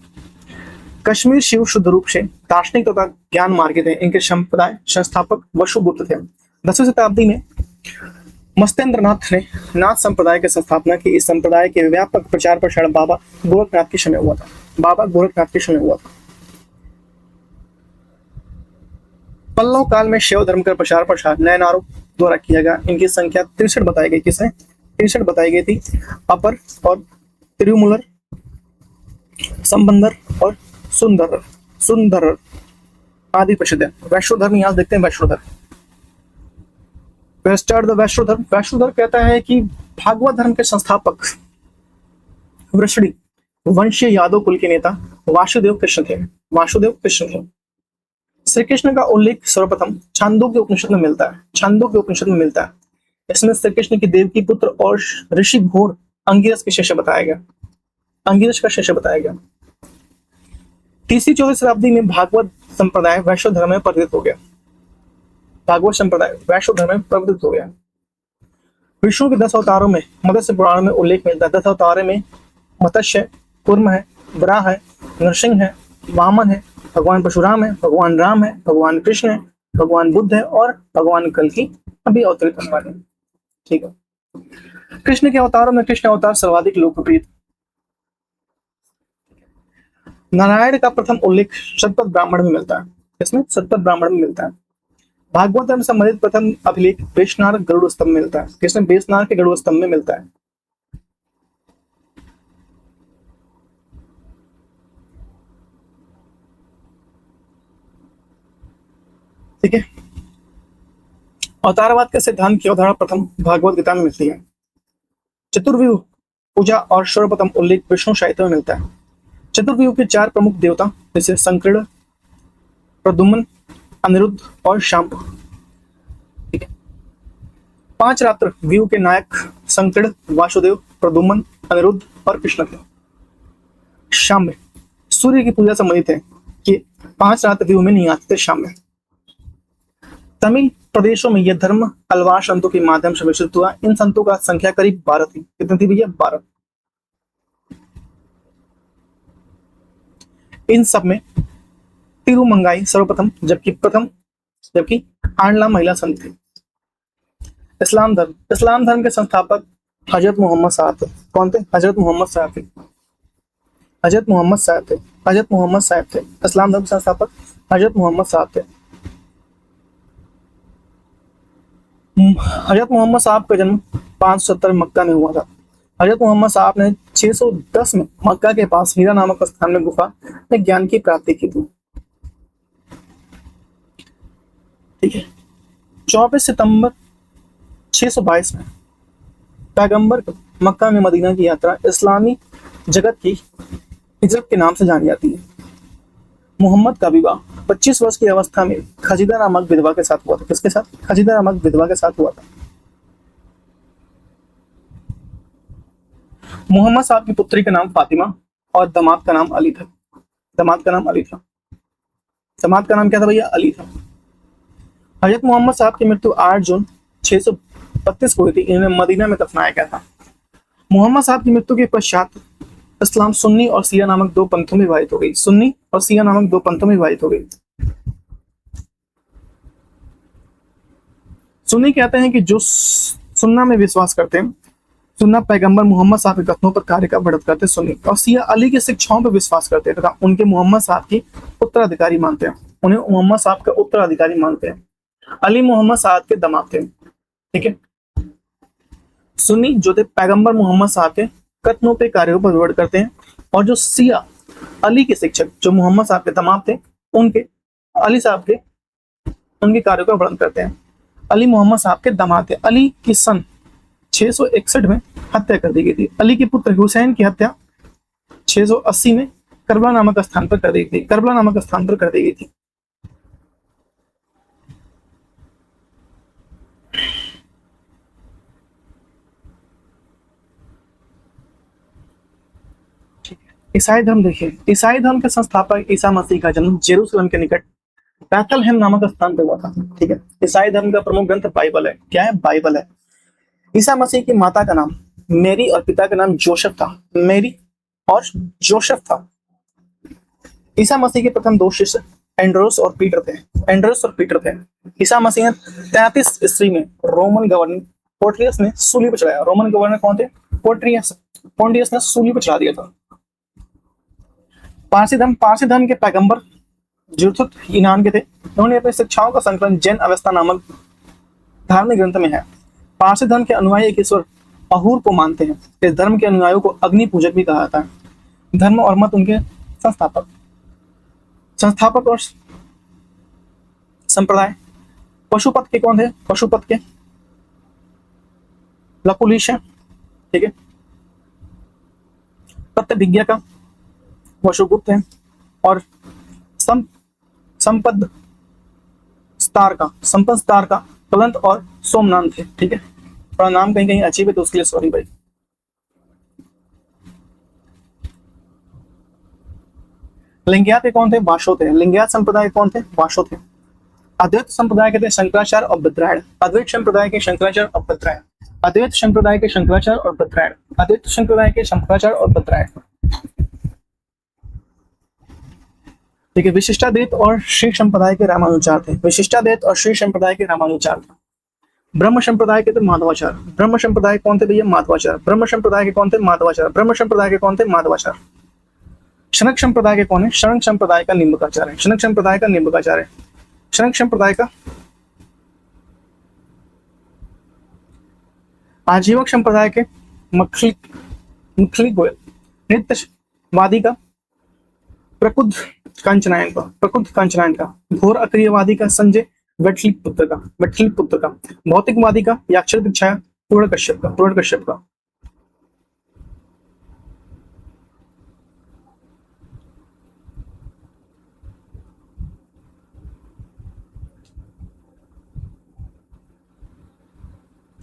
कश्मीर शिव शुद्ध रूप से दार्शनिक तथा ज्ञान मार्गी थे। इनके संप्रदाय संस्थापक वसुगुप्त थे। 10वीं शताब्दी में मस्तेंद्रनाथ ने नाथ संप्रदाय की स्थापना की। इस संप्रदाय के व्यापक प्रचार प्रसार बाबा गोरखनाथ के समय हुआ था। पल्लव काल में शैव धर्म का प्रचार प्रसार नयनारों द्वारा किया गया। इनकी संख्या 63 बताई गई। किसने? 63 बताई गई थी। अपर और तिरुमलर, संबंधर और सुंदर आदि प्रसिद्ध है। वैष्णव धर्म यहाँ देखते हैं। वैष्णव धर्म कहता है कि भागवत धर्म के संस्थापक वृषणी वंशीय यादव कुल के नेता वासुदेव कृष्ण थे। श्री कृष्ण का उल्लेख सर्वप्रथम छांदोग्य उपनिषद में मिलता है। इसमें श्री कृष्ण की देवकी पुत्र और ऋषि घोर अंगिरस के शिष्य बताया गया, अंगिरस का शिष्य बताया गया। तीसरी चौथी शताब्दी में भागवत संप्रदाय वैष्णव धर्म में परिवर्तित हो गया, भागवत संप्रदाय वैष्णव धर्म में परिवर्तित हो गया। विष्णु के 10 अवतारों में मत्स्य पुराण में उल्लेख मिलता है। 10 अवतारों में मत्स्य, कूर्म है, वराह है, नरसिंह है, वामन है, भगवान परशुराम है, भगवान राम है, भगवान कृष्ण है, भगवान बुद्ध है और भगवान कल्कि अभी अवतरित होने वाले हैं। ठीक है। कृष्ण के अवतारों में कृष्ण अवतार सर्वाधिक लोकप्रिय। नारायण का प्रथम उल्लेख शतपथ ब्राह्मण में मिलता है। इसमें शतपथ ब्राह्मण में मिलता है। भागवत धर्म से संबंधित प्रथम अभिलेख बेशनार गरुड़ स्तंभ में मिलता है। किसमें? बेशनार के गरुड़ स्तंभ में मिलता है। ठीक है। अवतारवाद के सिद्धांत की अवधारणा प्रथम भागवत गीता में मिलती है। चतुर्व्यूह पूजा और सर्वप्रथम उल्लेख विष्णु साहित्य में मिलता है। चतुर्व्यूह के 4 प्रमुख देवता जैसे संकीर्ण, प्रद्युम्न, अनिरुद्ध और शांब। ठीक है। 5 रात्र व्यू के नायक संकीर्ण, वासुदेव, प्रद्युम्न, अनिरुद्ध और कृष्ण थे। शांब सूर्य की पूजा संबंधित है कि 5 रात्र व्यू में नहीं आते थे शांब। तमिल प्रदेशों में यह धर्म अलवार संतों के माध्यम से विकसित हुआ। इन संतों का संख्या करीब 12 थी। कितनी थी भैया? 12। इन सब में तिरुमंगाई सर्वप्रथम, जबकि आंडला महिला संत थे। इस्लाम धर्म के संस्थापक हजरत मोहम्मद साहब थे। कौन थे? हजरत मोहम्मद साहब थे। इस्लाम धर्म के संस्थापक हजरत मोहम्मद साहब थे। हजरत मोहम्मद साहब का जन्म 570 मक्का में हुआ था। हजरत मोहम्मद साहब ने 610 में मक्का के पास हीरा नामक स्थान में गुफा में ज्ञान की प्राप्ति की थी। ठीक है। 24 सितंबर 622 में पैगंबर को मक्का में मदीना की यात्रा इस्लामी जगत की हिजरत के नाम से जानी जाती है। मोहम्मद का विवाह 25 वर्ष की अवस्था में खजीदा नामक विधवा के साथ हुआ था। किसके साथ? खजीदा नामक विधवा के साथ हुआ था। मोहम्मद साहब की पुत्री का नाम फातिमा और दामाद का नाम अली था। दामाद का नाम क्या था भैया? अली था। हजरत मोहम्मद साहब की मृत्यु 8 जून 632 को हुई थी। इन्हें मदीना में दफनाया गया था। मोहम्मद साहब की मृत्यु के पश्चात इस्लाम सुन्नी और शिया नामक 2 पंथों में विभाजित हो गई। सुन्नी कहते हैं कि जो सुन्ना में विश्वास करते हैं, सुन्ना पैगंबर मोहम्मद साहब के कथनों पर कार्य का बढ़त करते सुन्नी, और शिया अली की शिक्षाओं पर विश्वास करते हैं तथा उनके मोहम्मद साहब की उत्तराधिकारी मानते हैं। उन्हें मोहम्मद साहब का उत्तराधिकारी मानते हैं। अली मोहम्मद साहब के दामाद थे। ठीक है। सुन्नी जो थे पैगंबर मोहम्मद साहब के कथनों पे कार्यों पर विवरण करते हैं, और जो शिया अली के शिक्षक जो मोहम्मद साहब के दामाद थे उनके अली साहब के उनके कार्यों का वर्णन करते हैं। अली मोहम्मद साहब के दामाद थे। अली की सन 661 में हत्या कर दी गई थी। अली के पुत्र हुसैन की हत्या 680 में करबला नामक स्थान पर कर दी गई थी। ईसाई धर्म देखिए। ईसाई धर्म के संस्थापक ईसा मसीह का जन्म जेरूसलम के निकट बैथलहेम नामक स्थान पर हुआ था। ठीक है। ईसाई धर्म का प्रमुख ग्रंथ बाइबल है। क्या है? बाइबल है। ईसा मसीह की माता का नाम मेरी और पिता का नाम जोसेफ था। ईसा मसीह के प्रथम 2 शिष्य एंड्रोस और पीटर थे। ईसा मसीह ने 33 ईस्वी में रोमन गवर्नर पोर्टियस ने सूली पर चढ़ाया। रोमन गवर्नर कौन थे? पोर्टियस ने सूली पर चढ़ा दिया था। पारसी धर्म के पैगंबर जुरथुत यूनान के थे। उन्होंने अपनी शिक्षाओं का संकलन जैन अवस्था नामक धार्मिक ग्रंथ में है। पारसी धर्म के अनुयायी एक ईश्वर अहूर को मानते हैं। इस धर्म के अनुयायियों को अग्नि पूजक भी कहा जाता है। धर्म और मत उनके संस्थापक और संप्रदाय पशुपत के कौन थे? पशुपत के लकुलिश है। ठीक है। प्रत्यभिज्ञा का वशुगुप्त है और संपद स्तार का कलंत और सोमनाथ थे। ठीक है। थोड़ा नाम कहीं कहीं अजीब है तो उसके लिए सॉरी भाई। लिंगयात के कौन थे? वाशो थे। लिंगयात संप्रदाय कौन थे? वाशो थे। अद्वैत संप्रदाय के थे शंकराचार्य और बद्रायण। अद्वैत संप्रदाय के शंकराचार्य और बद्रायण। अद्वैत संप्रदाय के शंकराचार्य और बद्रायण। अद्वैत संप्रदाय के शंकराचार्य और बद्रायण। ठीक है। विशिष्टाद्वैत और श्री संप्रदाय के रामानुचार थे। विशिष्टाद्वैत और श्री संप्रदाय के रामानुचार थे। ब्रह्म संप्रदाय के थे माधवाचार्य। ब्रह्म संप्रदाय कौन थे भैया? माधवाचार्य। ब्रह्म संप्रदाय के कौन थे? माधवाचार्य। ब्रह्म संप्रदाय के कौन थे? माधवाचार्य। शनक संप्रदाय के कौन है? शनक संप्रदाय का निम्बकाचार्य। शनक संप्रदाय का निम्बकाचार्य। शनक संप्रदाय का आजीवक संप्रदाय के मखली गोयल। नित्यवादी का प्रकुद कांचनायन का। प्रकुद कांचनायन का। घोर अक्रियवादी का संजय वेटलिपुत्र का। वेटलिपुत्र का। भौतिकवादी का याक्षर दीक्षाया पूर्ण कश्यप का। पूर्ण कश्यप का।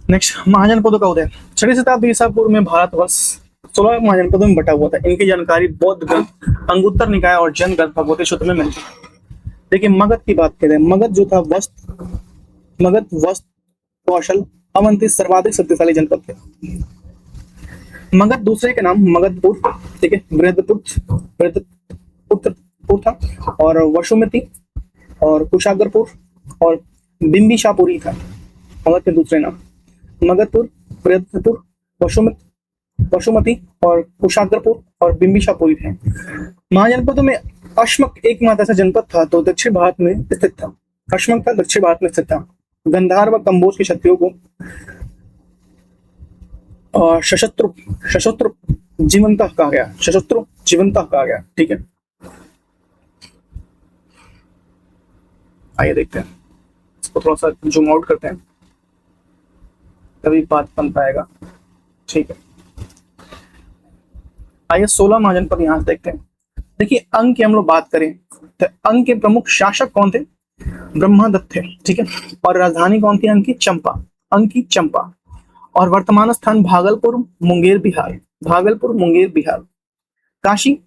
नेक्स्ट, महाजनपदों का उदय। 6वीं शताब्दी ईसा पूर्व में भारतवर्ष 16 महाजनपदों में बटा हुआ था। इनकी जानकारी बौद्ध ग्रंथ अंगुत्तर निकाय और जैन ग्रंथ भगवती सूत्र में मिलती है। देखिए मगध की बात करें, मगध जो था मगध, वस्त, कौशल, अवंती सर्वाधिक शक्तिशाली जनपद थे। मगध दूसरे के नाम मगधपुर, ठीक है, बृहदपुर था, और वसुमती और कुशाग्रपुर और बिंबिसापुरी था मगध के दूसरे नाम। मगधपुर, बृहदपुर, वसुमती और कुशाग्रपुर और बिंबिसापुरी थे। महाजनपदों में अश्मक एकमात्र ऐसा जनपद था तो दक्षिण भारत में स्थित था। अश्मक था, दक्षिण भारत में स्थित था। गंधार व कंबोज के क्षत्रियों को सशस्त्र जीवंता कहा गया। सशस्त्र जीवंता कहा गया। ठीक है, आइए देखते हैं इसको, थोड़ा सा जूम आउट करते हैं तभी बात बन पाएगा। ठीक है, आइए 16 महाजनपद यहां से देखते हैं। देखिए अंग की हम लोग बात करें तो अंग के प्रमुख शासक कौन थे? ब्रह्मदत्त थे। ठीक है, और राजधानी कौन थी अंग की? चंपा। अंग की चंपा। और वर्तमान स्थान भागलपुर, मुंगेर, बिहार। भागलपुर, मुंगेर, बिहार। काशी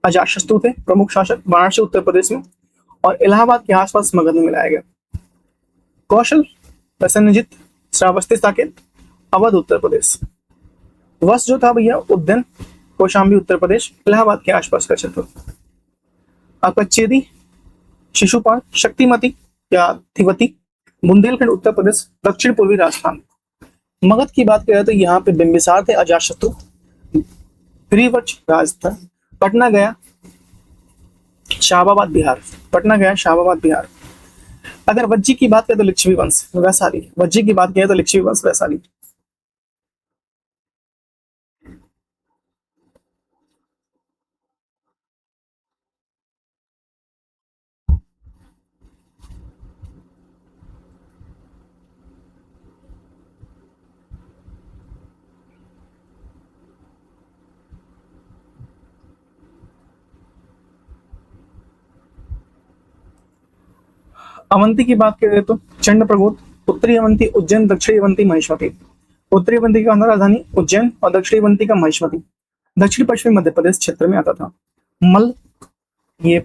अजातशत्रु थे प्रमुख शासक, वाराणसी उत्तर प्रदेश में, और इलाहाबाद के आसपास मगध में मिलाया गया। कौशल प्रसन्नजित श्रावस्ती साकेत, अवध उत्तर प्रदेश। वश जो था भैया उज्जैन, कौशाम्बी उत्तर प्रदेश, इलाहाबाद के आसपास का क्षेत्र। आपका चेदी, शिशुपाल, शक्तिमती या थिवती, बुंदेलखंड उत्तर प्रदेश, दक्षिण पूर्वी राजस्थान। मगध की बात करें तो यहाँ पे बिंबिसार थे, अजातशत्रु, ग्रीवच राज था। पटना गया, शाहाबाद बिहार। पटना गया, शाहाबाद बिहार। अगर वज्जी की बात करें तो लिच्छवी वंश वैशाली। वज्जी की बात करें तो लिच्छवी वंश वैशाली। अवंती की बात करें तो चंड प्रगोत, उत्तरी अवंती उज्जैन, दक्षिणी अवंती महेश्वती। उत्तरी अवंती का राजधानी उज्जैन और दक्षिणी अवंती का महेश्वती। दक्षिण पश्चिमी मध्य प्रदेश क्षेत्र में आता था। मल, ये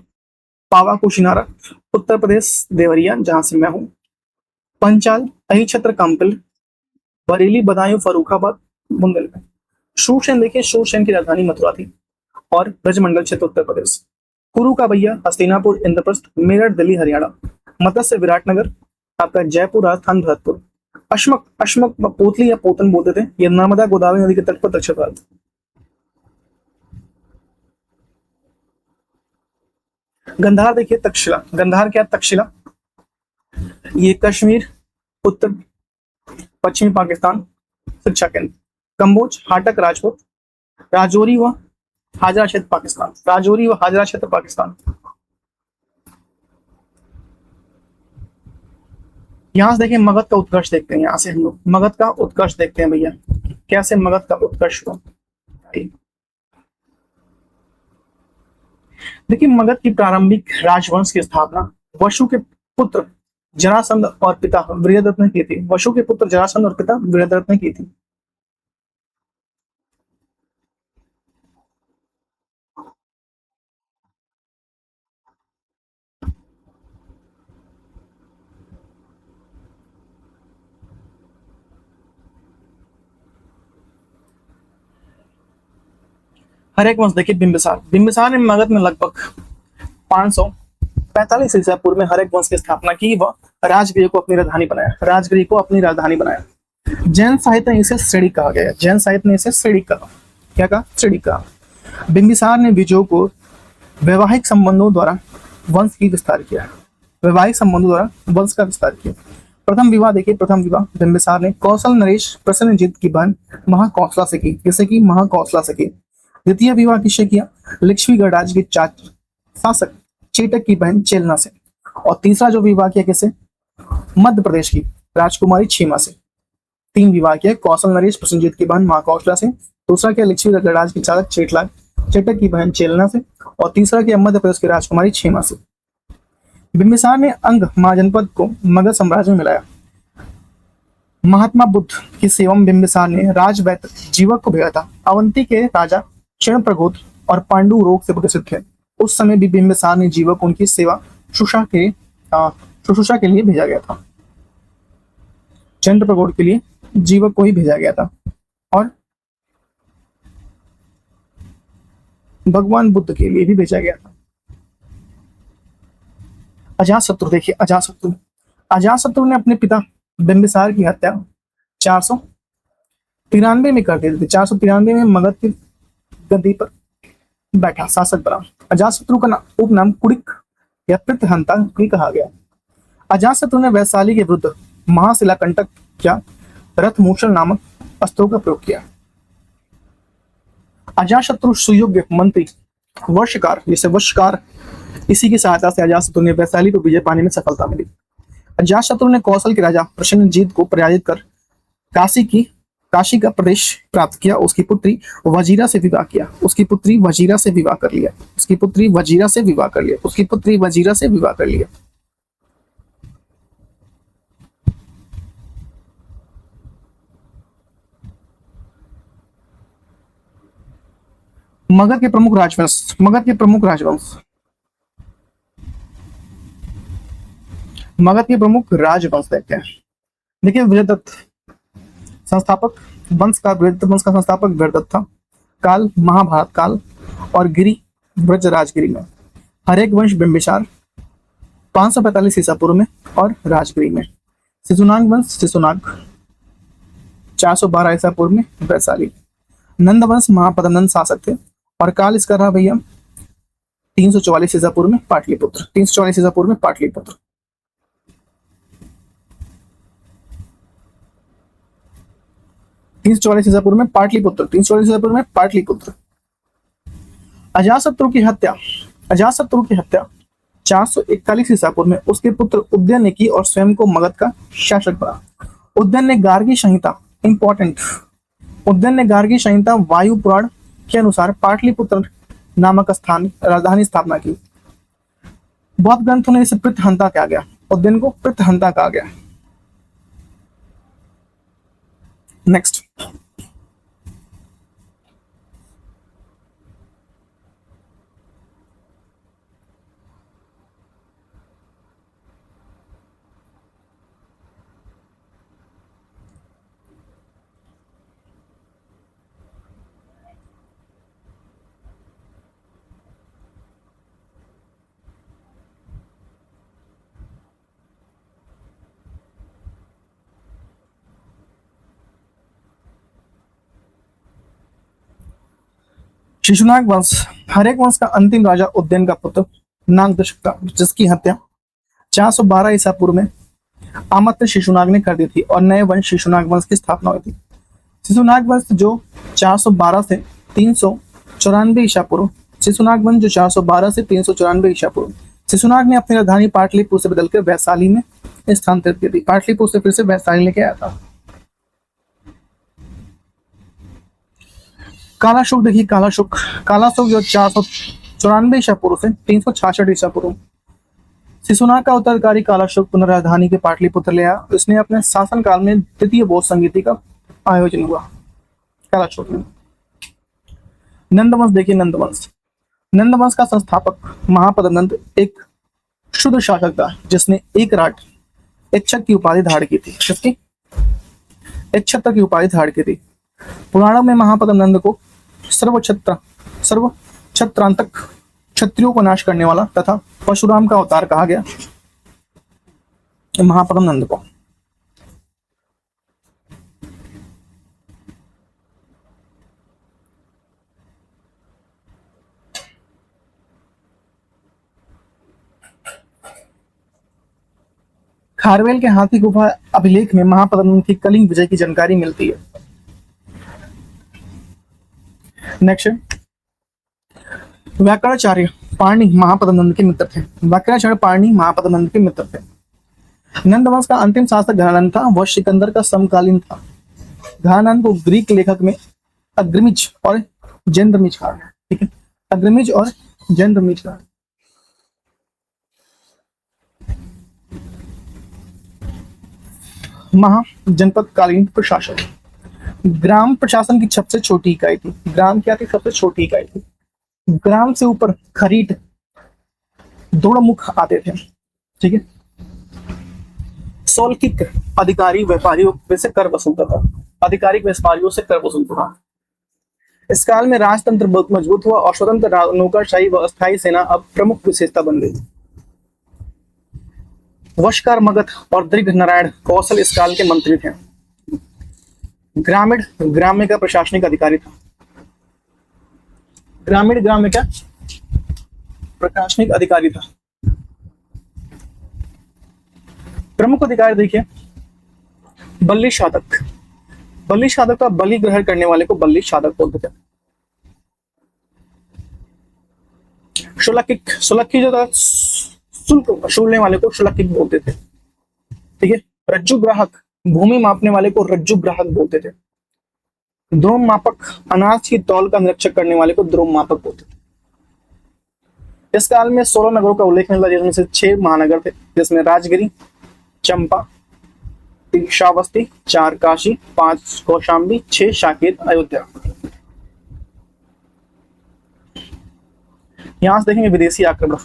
पावा कुशिनारा, उत्तर प्रदेश देवरिया जहां से मैं हूं। पंचाल, अहिछत्र, काम्पिल, बरेली, बदायूं, फर्रुखाबाद, बुंदेलखंड। शूरसेन देखिए, शूरसेन की राजधानी मथुरा थी और ब्रजमंडल क्षेत्र उत्तर प्रदेश। कुरु का भैया हस्तिनापुर, इंद्रप्रस्थ, मेरठ, दिल्ली, हरियाणा। मत्स्य विराटनगर, आपका जयपुर, राजस्थान, भरतपुर। अश्मक, अश्मक पोतली या पोतन बोलते थे, ये नर्मदा गोदावरी नदी के तट पर दक्षिण भारत। गंधार देखिए, तक्षशिला। गंधार क्या? तक्षशिला। ये कश्मीर, उत्तर पश्चिमी पाकिस्तान, शिक्षा केंद्र। कंबोज, हाटक, राजपुत, राजौरी व हाजरा क्षेत्र पाकिस्तान। राजौरी व हाजरा क्षेत्र पाकिस्तान। यहां से देखिए मगध का उत्कर्ष देखते हैं। यहां से हम लोग मगध का उत्कर्ष देखते हैं भैया, कैसे मगध का उत्कर्ष हुआ। देखिए मगध की प्रारंभिक राजवंश की स्थापना वसु के पुत्र जरासंध और पिता बृहदत्त ने की थी? वसु के पुत्र जरासंध और पिता बृहदत्त ने की थी। हर एक वंश देखिए, बिंबिसार, बिंबिसार ने मगध में लगभग 545 ईसा पूर्व में हर एक वंश की स्थापना की व राजगृह को अपनी राजधानी बनाया, राजगृह को अपनी राजधानी बनाया। जैन साहित्य ने इसे श्रेणी कहा गया है, जैन साहित्य ने इसे श्रेणी कहा, क्या कहा? श्रेणी कहा। बिंबिसार ने विजयों को वैवाहिक संबंधों द्वारा वंश की विस्तार किया, वैवाहिक संबंधों द्वारा वंश का विस्तार किया। प्रथम विवाह देखिए, प्रथम विवाह बिंबिसार ने कौशल नरेश प्रसेनजीत की बहन महाकौशला से की, जैसे कि महाकौशला से की। द्वितीय विवाह किससे किया? लक्ष्मी गणराज्य के शासक चेटक की बहन चेलना से। और तीसरा जो विवाह किया किसे? मध्य प्रदेश की राजकुमारी छीमा से। तीन विवाह किया, कौशल नरेश प्रसेनजीत की बहन महाकौशला से, दूसरा किया लक्ष्मी गणराज्य के शासक चेटक की बहन चेलना से, और तीसरा किया मध्य प्रदेश की राजकुमारी छीमा से। बिंबिसार ने अंग महाजनपद को मगध साम्राज्य में मिलाया। महात्मा बुद्ध की सेवा में बिंबिसार ने राजवैद्य जीवक को भेजा था। अवंती के राजा क्षणप्रघोत और पांडु रोग से प्रसिद्ध थे। उस समय भी बिंबिसार ने जीवक उनकी सेवा शुश्रूषा के लिए भेजा गया था। चंद्रप्रघोत के लिए जीवक को ही भेजा गया था। और भगवान बुद्ध के लिए भी भेजा गया था। अजातशत्रु देखिए, अजातशत्रु ने अपने पिता बिंबिसार की हत्या 493 में कर दी थी। 493 में मगध की गद्दी पर बैठा शासक बना। अजातशत्रु का उपनाम कुड़िक या पितृहंता भी कहा गया। अजातशत्रु ने वैशाली के विरुद्ध महाशिलाकंटक या रथमूषण नामक अस्त्रों का प्रयोग किया। अजातशत्रु सुयोग्य मंत्री वर्षकार, जिसे वर्षकार, इसी की सहायता से अजातशत्रु ने वैशाली पर विजय पाने में सफलता मिली। अजातशत्रु ने कौशल के राजा प्रसेनजीत को पराजित कर काशी का प्रदेश प्राप्त किया। उसकी पुत्री वजीरा से विवाह किया, उसकी पुत्री वजीरा से विवाह कर लिया, उसकी पुत्री वजीरा से विवाह कर लिया, उसकी पुत्री वजीरा से विवाह कर लिया। मगध के प्रमुख राजवंश, मगध के प्रमुख राजवंश, मगध के प्रमुख राजवंश देखते हैं। देखिए, बृहदत्त संस्थापक वंश का, बृहदत्त वंश का संस्थापक बृहदत्त था। काल महाभारत काल और गिरी ब्रज राजगिरी में। हर एक वंश बिंबिसार 545 ईसा पूर्व में और राजगिरी में। शिशुनाग वंश शिशुनाग 412 ईसा पूर्व में वैशाली। नंद वंश महापद्मनंद शासक थे और काल इसका रहा भैया 344 ईसा पूर्व में पाटलिपुत्र, 344 ईसा पूर्व में पाटलिपुत्र। ईसा पूर्व में पाटलिपुत्र, 344 ईसा पूर्व में पाटलिपुत्र। अजातशत्रु की हत्या 441 ईसा पूर्व में उसके पुत्र उदयन ने की और स्वयं को मगध का शासक बना। उदयन ने गार्गी संहिता, इंपॉर्टेंट, उदयन ने गार्गी संहिता वायु पुराण के अनुसार पाटलिपुत्र नामक स्थान राजधानी स्थापना की। बौद्ध ग्रंथों ने इसे पितृहंता कहा गया, उदयन को पितृहंता कहा गया। नेक्स्ट, शिशुनाग वंश। हर एक वंश का अंतिम राजा उदयन का पुत्र नागदशक था, जिसकी हत्या 412 ईसा पूर्व में आमत्र शिशुनाग ने कर दी थी और नए वंश शिशुनाग वंश की स्थापना हुई थी। शिशुनाग वंश जो 412 से 394 ईसा पूर्व, शिशुनाग वंश जो 412 से 394 ईसा पूर्व। शिशुनाग ने अपनी राजधानी पाटलिपुत्र से बदलकर वैशाली में स्थानांतरित की थी। पाटलिपुत्र से फिर से वैशाली लेके आया था। कालाशोक देखिए, कालाशोक जो 494 ईसा पूर्व से 366 ईसा पूर्व शिशुनाग का उत्तराधिकारी कालाशोक पुनः राजधानी के पाटलिपुत्र ले आया। इसने अपने शासनकाल में द्वितीय बौद्ध संगीति का आयोजन हुआ कालाशोक में। नंदवंश देखिए, नंदवंश, नंदवंश का संस्थापक महापद्मनंद एक शुद्ध शासक था जिसने एक राट इच्छक की उपाधि धारण की थी। किसकी? इच्छक की उपाधि धारण की थी। पुराणों में महापद्मनंद को सर्वछत्रांतक, क्षत्रियों को नाश करने वाला तथा परशुराम का अवतार कहा गया। महापद्मनंद को खारवेल के हाथी गुफा अभिलेख में महापद्मनंद की कलिंग विजय की जानकारी मिलती है। नेक्स्ट, व्याकरणाचार्य पाणिनि महापद्मनंद के मित्र थे। व्याकरणाचार्य पाणिनि महापद्मनंद के मित्र थे। नंदवंश का अंतिम शासक घनानंद था। वह सिकंदर का समकालीन था। घनानंद को ग्रीक लेखक में अग्रमिज और जेंद्रमिज कहा है। ठीक है, अग्रमिज और जेंद्रमिज कहा। महाजनपद कालीन प्रशासन, ग्राम प्रशासन की सबसे छोटी इकाई थी। ग्राम क्या थी? सबसे छोटी इकाई थी। ग्राम से ऊपर खरीट दोड़मुख आते थे। ठीक है, सौल्किक अधिकारी व्यापारियों से कर वसूलता था। आधिकारिक व्यापारियों से कर वसूलता था। इस काल में राजतंत्र बहुत मजबूत हुआ और स्वतंत्र नौकरशाही व अस्थायी सेना अब प्रमुख विशेषता बन गई। वशकार मगध और दीर्घ नारायण कौशल इस काल के मंत्री थे। ग्राम्य का प्रशासनिक अधिकारी था। ग्राम्य का प्रशासनिक अधिकारी था। प्रमुख अधिकारी देखिए, बल्ली साधक। बल्ली साधक का बलि ग्रहण करने वाले को बल्ली साधक बोलते थे। शुल्की जो था, शुल्क वसूलने वाले को शुल्किक बोलते थे। ठीक है, रज्जु ग्राहक भूमि मापने वाले को रज्जु ग्राहक बोलते थे। द्रोम मापक अनाज की तौल का निरीक्षण करने वाले को द्रोम मापक बोलते थे। इस काल में 16 नगरों का उल्लेख मिलता है, जिसमें से 6 महानगर थे, जिसमें राजगिरी, चंपा, 3 श्रावस्ती, 4 काशी, 5 कौशाम्बी, 6 साकेत, अयोध्या। यहां से देखेंगे विदेशी आक्रमण।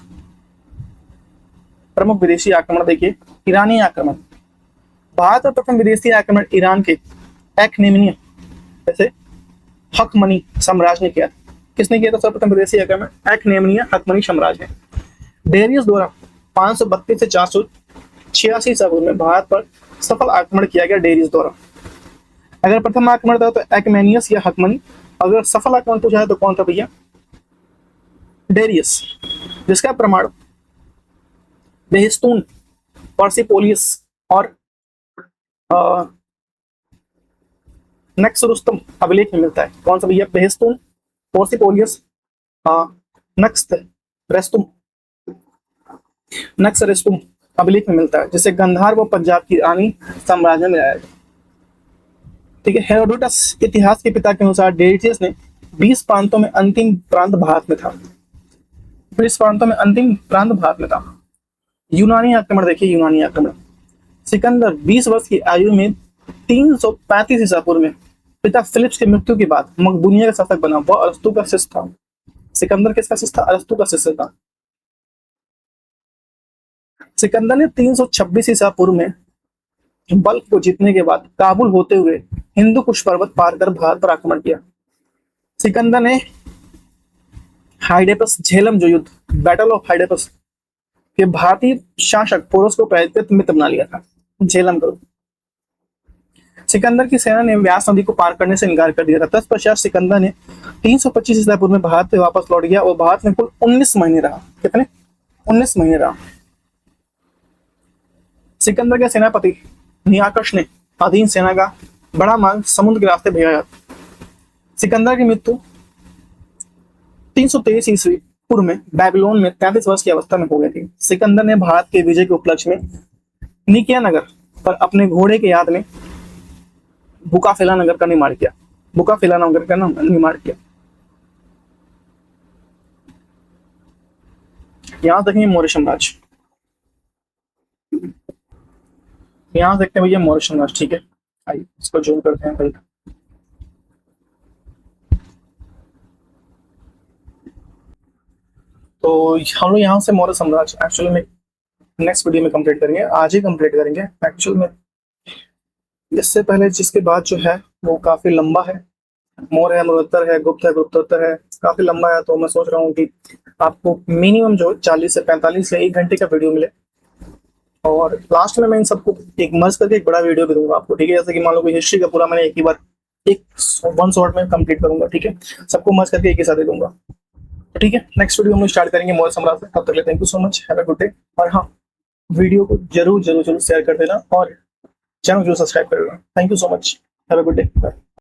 प्रमुख विदेशी आक्रमण देखिए, ईरानी आक्रमण। भारत में प्रथम विदेशी आक्रमण ईरान के एक्नेमिनिया जैसे हकमनी साम्राज्य ने किया था। किसने किया था सर्वप्रथम विदेशी आक्रमण? एक्नेमिनिया हकमनी साम्राज्य ने। डेरियस द्वारा 532 से 486 ईसा पूर्व में भारत पर सफल आक्रमण किया गया। डेरियस द्वारा। अगर प्रथम आक्रमण था तो एक्मेनियस या हकमनी, अगर सफल आक्रमण पूछा है तो कौन था भैया? डेरियस, जिसका प्रमाण बेहिस्तून, पर्सिपोलियस और नक्श रुस्तम अभिलेख में मिलता है। कौन सा भैया? बेहिस्तून, पर्सिपोलियस, नक्श रेस्तुम अभिलेख में मिलता है, जिसे गंधार व पंजाब की रानी साम्राज्य में आया। ठीक है, हेरोडोटस इतिहास के पिता के अनुसार डेरियस ने 20 प्रांतों में अंतिम प्रांत भारत में था। 20 प्रांतों में अंतिम प्रांत भारत में था। यूनानी आक्रमण देखिए, यूनानी आक्रमण। सिकंदर 20 वर्ष की आयु में 335 ईसा पूर्व में पिता फिलिप्स की मृत्यु के बाद मकदूनिया का शासक बना। वह अरस्तु का शिष्य था। सिकंदर किसका शिष्य था? अरस्तु का शिष्य था। सिकंदर ने 326 ईसा पूर्व में बल्ख को जीतने के बाद काबुल होते हुए हिंदू कुश पर्वत पार कर भारत पर आक्रमण किया। सिकंदर ने हाइडेपस झेलम जो युद्ध, बैटल ऑफ हाइडेपस के भारतीय शासक पोरस को पराजित मित्र बना लिया था। झेलम करो। सिकंदर की सेना ने व्यास नदी को पार करने से इनकार कर दिया था। तत्पश्चात सिकंदर ने 325 ईसा पूर्व में भारत से वापस लौट गया और भारत में कुल 19 महीने रहा। कितने? 19 महीने रहा। सिकंदर के सेनापति नियाकश ने अधीन सेना का बड़ा मार्ग समुद्र के रास्ते भेजा। सिकंदर की मृत्यु 323 ईस्वी पूर्व में बेबीलोन में 33 वर्ष की अवस्था में हो गई थी। सिकंदर ने भारत के विजय के उपलक्ष्य में निकिया नगर पर अपने घोड़े के याद में बुकाफेला नगर का निर्माण किया। बुकाफेला नगर का निर्माण किया। यहां देखेंगे मौर्य साम्राज्य। यहाँ देखते हैं भैया मॉरिशस, ठीक है। आइए इसको जूम करते हैं भाई। तो हम लोग यहाँ से मौर्य साम्राज्य एक्चुअली में नेक्स्ट वीडियो में कंप्लीट करेंगे, आज ही कंप्लीट करेंगे एक्चुअल में। इससे पहले जिसके बाद जो है वो काफी लंबा है, मौर्य है, मृगोत्तर है, गुप्त है, गुप्तोत्तर है, काफी लंबा है। तो मैं सोच रहा हूँ कि आपको मिनिमम जो 40 से 45 या 1 घंटे का वीडियो मिले, और लास्ट में मैं इन सबको एक मर्ज करके एक बड़ा वीडियो भी दूंगा आपको, ठीक है। जैसे कि मान लो कि हिस्ट्री का पूरा मैंने एक ही बार एक वन शॉट में कंप्लीट करूंगा, ठीक है। सबको मर्ज करके एक ही साथ दे दूंगा, तो ठीक है। नेक्स्ट वीडियो हम लोग स्टार्ट करेंगे मौर्य साम्राज्य से। तब तक के लिए thank you so much, have a good day. और हाँ, वीडियो को जरूर जरूर जरूर शेयर कर देना और चैनल जरूर सब्सक्राइब कर देना। Thank you so much, have a good day, bye.